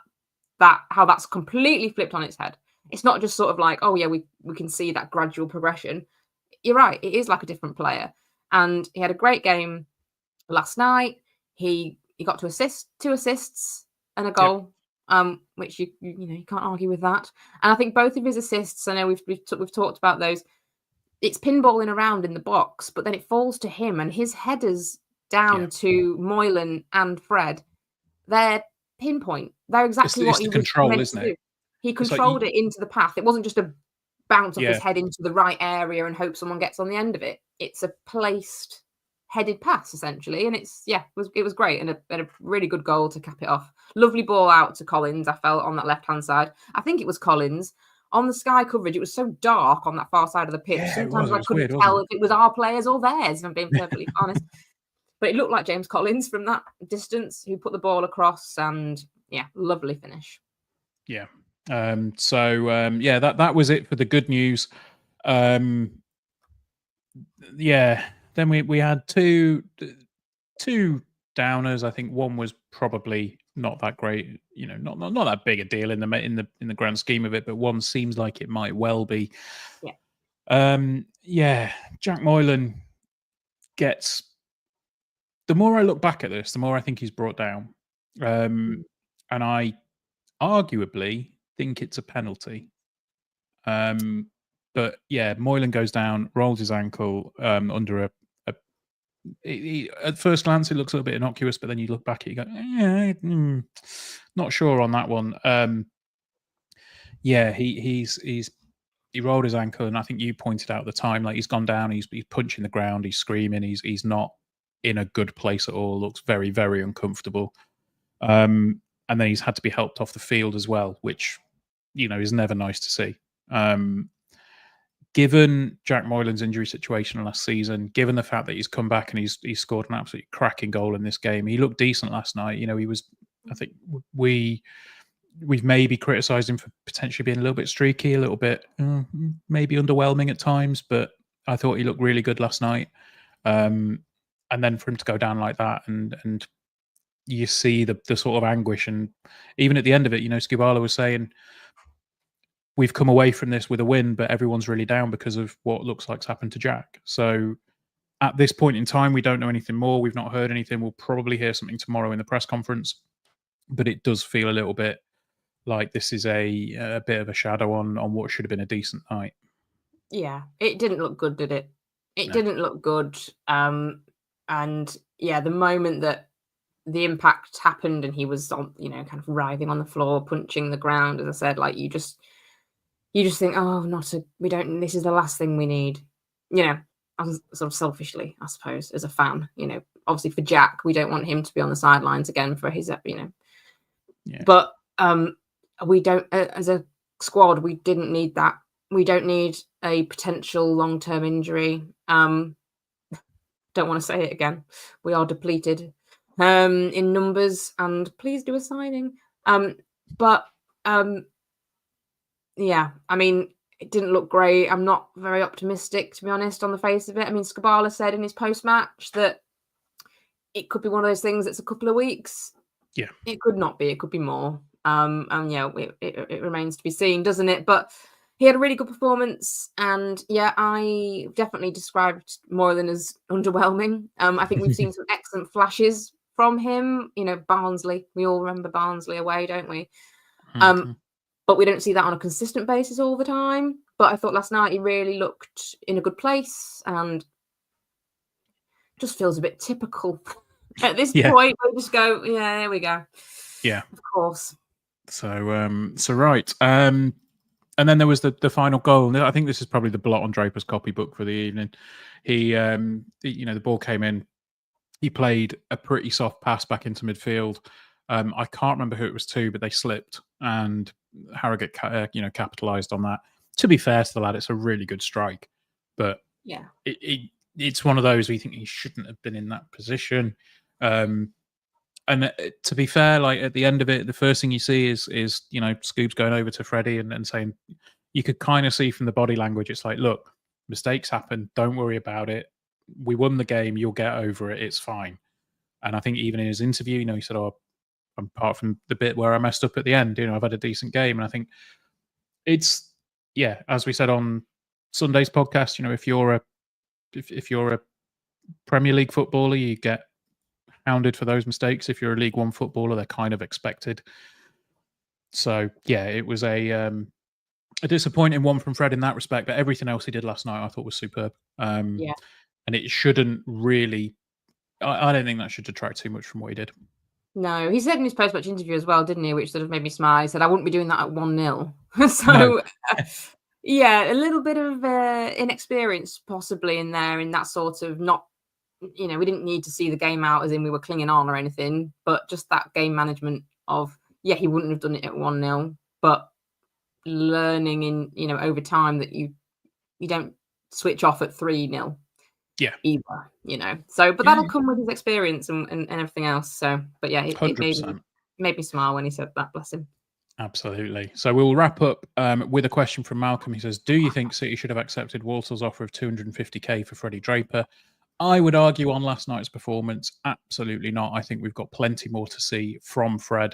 how that's completely flipped on its head. It's not just sort of like, oh yeah, we can see that gradual progression. You're right, it is like a different player. And he had a great game last night. He got to two assists and a goal. Yep. Which you can't argue with that. And I think both of his assists, I know we've talked about those, it's pinballing around in the box, but then it falls to him, and his headers down to Moylan and Fred, they're pinpoint. They're exactly what he was meant to do. He controlled it into the path. It wasn't just a bounce off his head into the right area and hope someone gets on the end of it. It's a placed headed pass essentially, and it was great, and a really good goal to cap it off. Lovely ball out to Collins. I felt on that left hand side. I think it was Collins. On the Sky coverage, it was so dark on that far side of the pitch. Sometimes I couldn't tell if it was our players or theirs, if I'm being perfectly honest. But it looked like James Collins from that distance, who put the ball across, and lovely finish. Yeah. That was it for the good news. Then we had two downers. I think one was probably not that great, not that big a deal in the grand scheme of it, but one seems like it might well be. Jack Moylan gets. The more I look back at this, the more I think he's brought down, and I arguably think it's a penalty. But yeah, Moylan goes down, rolls his ankle under at first glance, it looks a little bit innocuous, but then you look back at it, you go, not sure on that one. He rolled his ankle, and I think you pointed out at the time, like he's gone down, he's punching the ground, he's screaming, he's not in a good place at all. Looks very, very uncomfortable. And then he's had to be helped off the field as well, which is never nice to see. Given Jack Moylan's injury situation last season, given the fact that he's come back and he's scored an absolutely cracking goal in this game, he looked decent last night. He was. I think we've maybe criticised him for potentially being a little bit streaky, a little bit maybe underwhelming at times, but I thought he looked really good last night. And then for him to go down like that, and you see the sort of anguish, and even at the end of it, Skubala was saying, we've come away from this with a win, but everyone's really down because of what looks like's happened to Jack. So at this point in time, we don't know anything more. We've not heard anything. We'll probably hear something tomorrow in the press conference, but it does feel a little bit like this is a bit of a shadow on what should have been a decent night. Yeah, it didn't look good, did it? It No. didn't look good. And yeah, the moment that the impact happened and he was on, kind of writhing on the floor, punching the ground, as I said, like you just think, oh, we don't. This is the last thing we need, sort of selfishly, I suppose, as a fan. Obviously for Jack, we don't want him to be on the sidelines again for his, Yeah. But we don't, as a squad, we didn't need that. We don't need a potential long-term injury. Don't want to say it again. We are depleted in numbers, and please do a signing. But yeah, I mean, it didn't look great. I'm not very optimistic, to be honest, on the face of it. I mean, Skabala said in his post-match that it could be one of those things that's a couple of weeks. Yeah. It could not be. It could be more. And yeah, it remains to be seen, doesn't it? But he had a really good performance, and yeah, I definitely described Moreland as underwhelming. I think we've seen some excellent flashes from him. Barnsley. We all remember Barnsley away, don't we? But we don't see that on a consistent basis all the time. But I thought last night he really looked in a good place, and just feels a bit typical. At this point, we just go, yeah, there we go. Yeah, of course. So right. And then there was the final goal. I think this is probably the blot on Draper's copybook for the evening. He, the ball came in. He played a pretty soft pass back into midfield. I can't remember who it was to, but they slipped, and Harrogate, capitalised on that. To be fair to the lad, it's a really good strike, but yeah, it's one of those where you think he shouldn't have been in that position. And to be fair, like at the end of it, the first thing you see is Scoob's going over to Freddie and saying, you could kind of see from the body language, it's like, look, mistakes happen, don't worry about it. We won the game, you'll get over it, it's fine. And I think even in his interview, he said, oh, apart from the bit where I messed up at the end, I've had a decent game. And I think it's, as we said on Sunday's podcast, if you're a Premier League footballer, you get hounded for those mistakes. If you're a League One footballer, they're kind of expected. So it was a disappointing one from Fred in that respect, but everything else he did last night I thought was superb. And it shouldn't really, I don't think that should detract too much from what he did. No, he said in his post-match interview as well, didn't he? Which sort of made me smile. He said, I wouldn't be doing that at 1-0. So, no. A little bit of inexperience possibly in there, in that sort of not, we didn't need to see the game out as in we were clinging on or anything, but just that game management of, he wouldn't have done it at 1-0, but learning in, over time that you don't switch off at 3-0. Either, So, but that'll come with his experience and everything else. So, but it made me smile when he said that. Bless him. Absolutely. So we'll wrap up with a question from Malcolm. He says, do you think City should have accepted Walsall's offer of 250k for Freddie Draper? I would argue on last night's performance, absolutely not. I think we've got plenty more to see from Fred.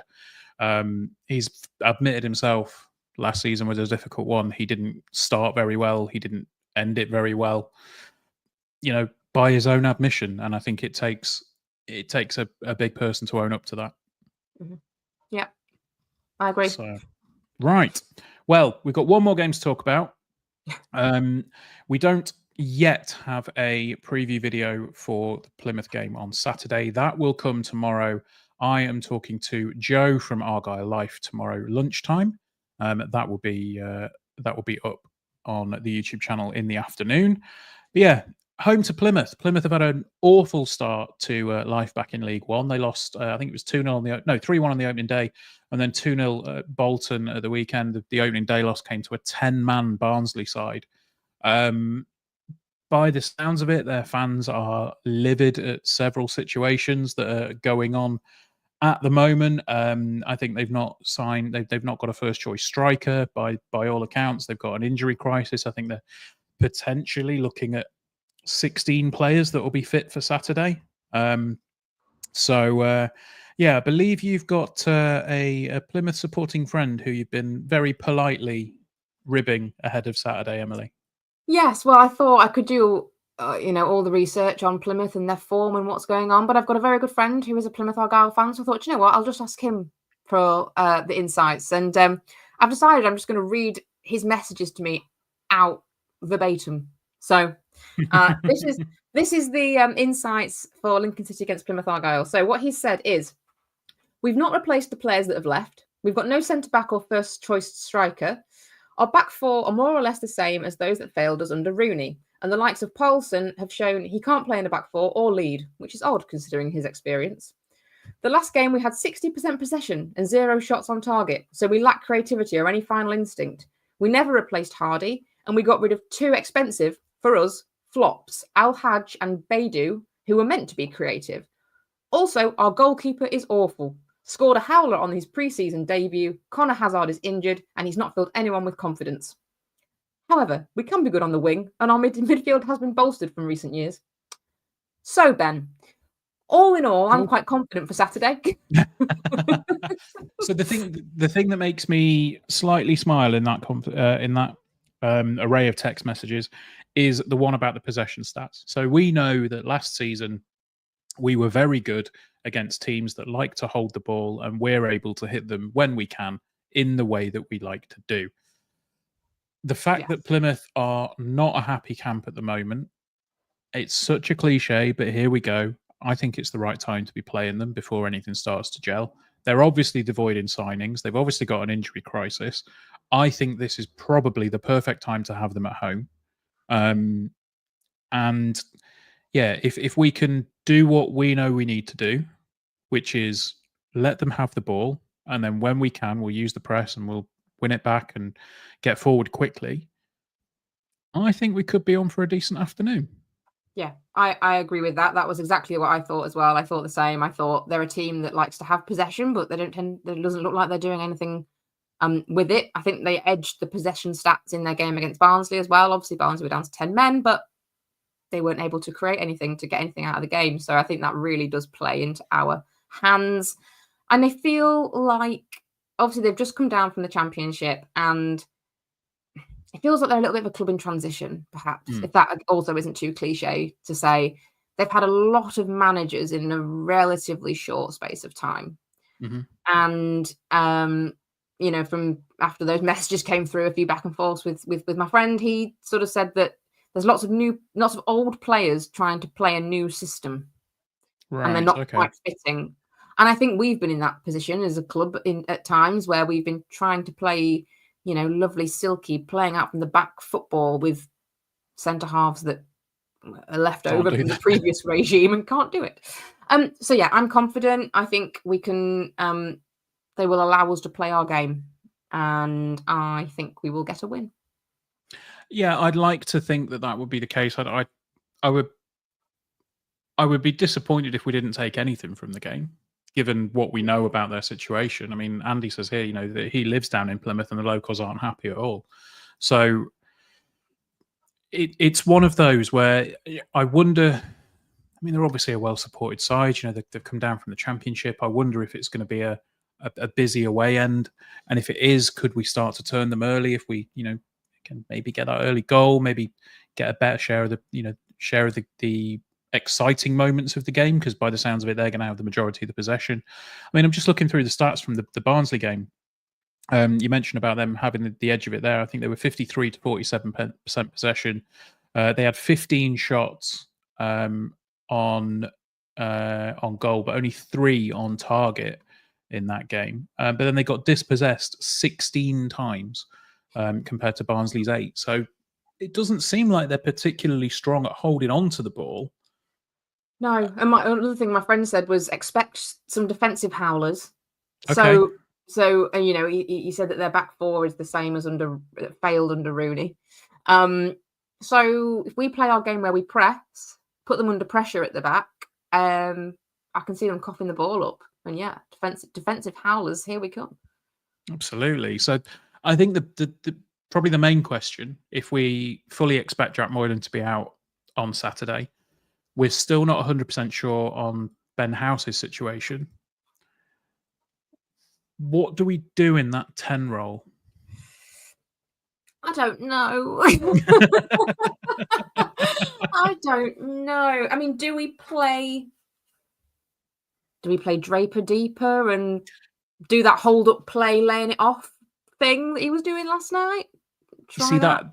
He's admitted himself last season was a difficult one. He didn't start very well. He didn't end it very well. By his own admission, and I think it takes a big person to own up to that. Mm-hmm. Yeah, I agree. So, right. Well, we've got one more game to talk about. We don't yet have a preview video for the Plymouth game on Saturday. That will come tomorrow. I am talking to Joe from Argyle Life tomorrow lunchtime. That will be up on the YouTube channel in the afternoon. But home to Plymouth. Plymouth have had an awful start to life back in League One. They lost, I think it was 3-1 on the opening day, and then 2-0 at Bolton at the weekend. The opening day loss came to a 10-man Barnsley side. By the sounds of it, their fans are livid at several situations that are going on at the moment. I think they've not signed, they've not got a first choice striker by all accounts. They've got an injury crisis. I think they're potentially looking at 16 players that will be fit for Saturday. I believe you've got a Plymouth supporting friend who you've been very politely ribbing ahead of Saturday, Emily. Yes, well, I thought I could do, all the research on Plymouth and their form and what's going on, but I've got a very good friend who is a Plymouth Argyle fan, so I thought, you know what, I'll just ask him for the insights. And I've decided I'm just going to read his messages to me out verbatim. So this is the insights for Lincoln City against Plymouth Argyle. So what he said is, we've not replaced the players that have left. We've got no centre-back or first-choice striker. Our back four are more or less the same as those that failed us under Rooney. And the likes of Poulsen have shown he can't play in a back four or lead, which is odd considering his experience. The last game, we had 60% possession and 0 shots on target, so we lack creativity or any final instinct. We never replaced Hardy, and we got rid of 2 expensive, for us, flops, Al-Hajj and Baidu, who were meant to be creative. Also, our goalkeeper is awful. Scored a howler on his pre-season debut. Connor Hazard is injured, and he's not filled anyone with confidence. However, we can be good on the wing, and our midfield has been bolstered from recent years. So, Ben, all in all, I'm quite confident for Saturday. So the thing that makes me slightly smile in that array of text messages is the one about the possession stats. So we know that last season we were very good against teams that like to hold the ball, and we're able to hit them when we can in the way that we like to do. The fact that Plymouth are not a happy camp at the moment, it's such a cliche, but here we go. I think it's the right time to be playing them before anything starts to gel. They're obviously devoid in signings. They've obviously got an injury crisis. I think this is probably the perfect time to have them at home. And yeah, if we can do what we know we need to do, which is let them have the ball, and then when we can, we'll use the press and we'll win it back and get forward quickly, I think we could be on for a decent afternoon. Yeah, I agree with that. That was exactly what I thought as well. I thought the same. I thought they're a team that likes to have possession, but it doesn't look like they're doing anything with it. I think they edged the possession stats in their game against Barnsley as well. Obviously, Barnsley were down to 10 men, but they weren't able to create anything to get anything out of the game. So I think that really does play into our hands. And I feel like, obviously, they've just come down from the Championship, and it feels like they're a little bit of a club in transition, perhaps, if that also isn't too cliche to say. They've had a lot of managers in a relatively short space of time. And, from after those messages came through, a few back and forths with my friend, he sort of said that there's lots of old players trying to play a new system. Right, and they're not quite fitting. And I think we've been in that position as a club at times where we've been trying to play, lovely, silky, playing out from the back football with centre halves that are left over from the previous regime and can't do it. So yeah, I'm confident. I think we can. They will allow us to play our game, and I think we will get a win. Yeah, I'd like to think that would be the case. I would be disappointed if we didn't take anything from the game, given what we know about their situation. I mean, Andy says here, that he lives down in Plymouth and the locals aren't happy at all. So it's one of those where I wonder. I mean, they're obviously a well-supported side. They've come down from the Championship. I wonder if it's going to be a busy away end, and if it is, could we start to turn them early? If we, can maybe get that early goal, maybe get a better share of the exciting moments of the game, because by the sounds of it, they're going to have the majority of the possession. I mean, I'm just looking through the stats from the Barnsley game. You mentioned about them having the edge of it there. I think they were 53 to 47% possession. They had 15 shots on goal, but only 3 on target in that game. But then they got dispossessed 16 times compared to Barnsley's 8. So it doesn't seem like they're particularly strong at holding on to the ball. No, and another thing my friend said was expect some defensive howlers. Okay. So he said that their back four is the same as failed under Rooney. So if we play our game where we press, put them under pressure at the back, I can see them coughing the ball up. And yeah, defensive howlers, here we come. Absolutely. So I think the probably the main question, if we fully expect Jack Moylan to be out on Saturday, we're still not 100% sure on Ben House's situation. What do we do in that 10 role? I don't know. I don't know. I mean, do we play Draper deeper and do that hold up play, laying it off thing that he was doing last night? See that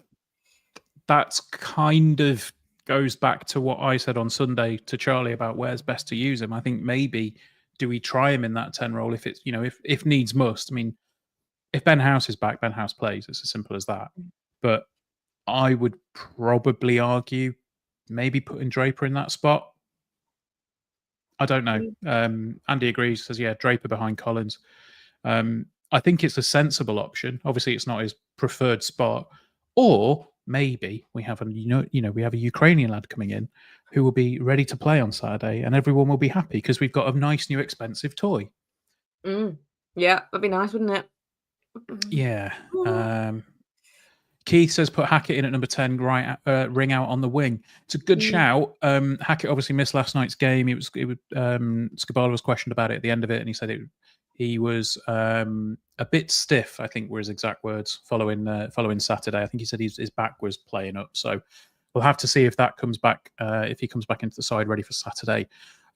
that's kind of goes back to what I said on Sunday to Charlie about where's best to use him. I think maybe do we try him in that 10 role if it's, if needs must. I mean, if Ben House is back, Ben House plays. It's as simple as that. But I would probably argue maybe putting Draper in that spot. I don't know. Andy agrees, says, yeah, Draper behind Collins. I think it's a sensible option. Obviously, it's not his preferred spot. Or maybe we have we have a Ukrainian lad coming in who will be ready to play on Saturday, and everyone will be happy because we've got a nice new expensive toy. Yeah, that'd be nice, wouldn't it? Yeah. Keith says put Hackett in at number 10, ring out on the wing. It's a good shout. Hackett obviously missed last night's game. Skubala was questioned about it at the end of it, and he said he was a bit stiff, I think were his exact words, following Saturday. I think he said his back was playing up. So we'll have to see if that comes back, if he comes back into the side ready for Saturday.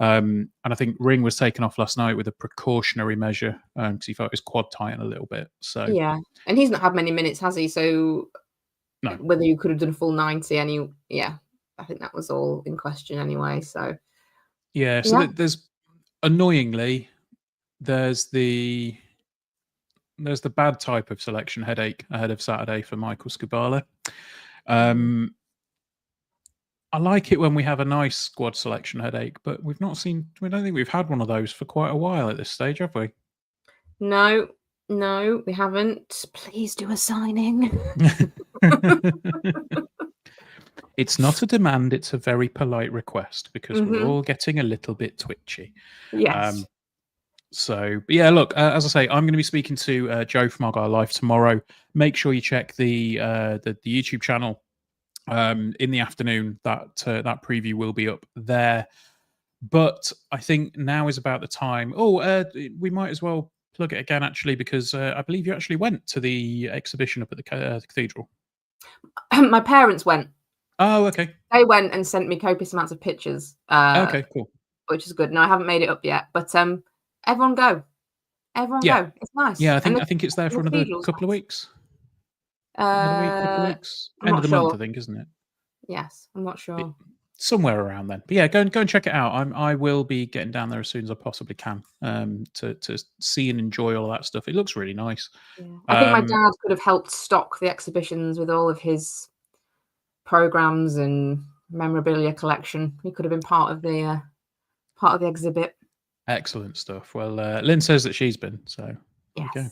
And I think Ring was taken off last night with a precautionary measure because he felt his quad tighten a little bit. So yeah, and he's not had many minutes, has he? So no. Whether you could have done a full 90, I think that was all in question anyway. So so there's annoyingly there's the bad type of selection headache ahead of Saturday for Michael Skubala. I like it when we have a nice squad selection headache, but we don't think we've had one of those for quite a while at this stage, have we? No, we haven't. Please do a signing. It's not a demand, it's a very polite request because we're all getting a little bit twitchy. Yes. But yeah, look, as I say, I'm going to be speaking to Joe from Argyle Live tomorrow. Make sure you check the YouTube channel in the afternoon. That preview will be up there. But I think now is about the time. We might as well plug it again, actually, because I believe you actually went to the exhibition up at the cathedral. My parents went. Oh, okay. They went and sent me copious amounts of pictures. Okay, cool. Which is good. No, I haven't made it up yet, but everyone go. Go. It's nice. Yeah, I think it's there for another couple of weeks. Another week, couple of weeks. End of the month, I think, isn't it? Yes, I'm not sure. Somewhere around then. But yeah, go and check it out. I will be getting down there as soon as I possibly can to see and enjoy all of that stuff. It looks really nice. Yeah. I think my dad could have helped stock the exhibitions with all of his programs and memorabilia collection. He could have been part of the exhibit. Excellent stuff. Well, Lynn says that she's been, so yes. There you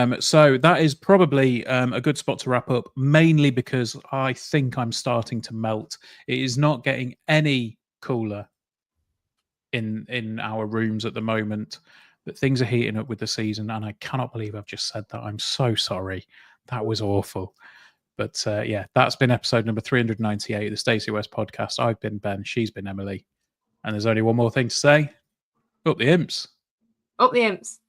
go. So that is probably a good spot to wrap up, mainly because I think I'm starting to melt. It is not getting any cooler in our rooms at the moment, but things are heating up with the season, and I cannot believe I've just said that. I'm so sorry. That was awful. But yeah, that's been episode number 398 of the Stacey West podcast. I've been Ben, she's been Emily, and there's only one more thing to say. Up the Imps. Up the Imps.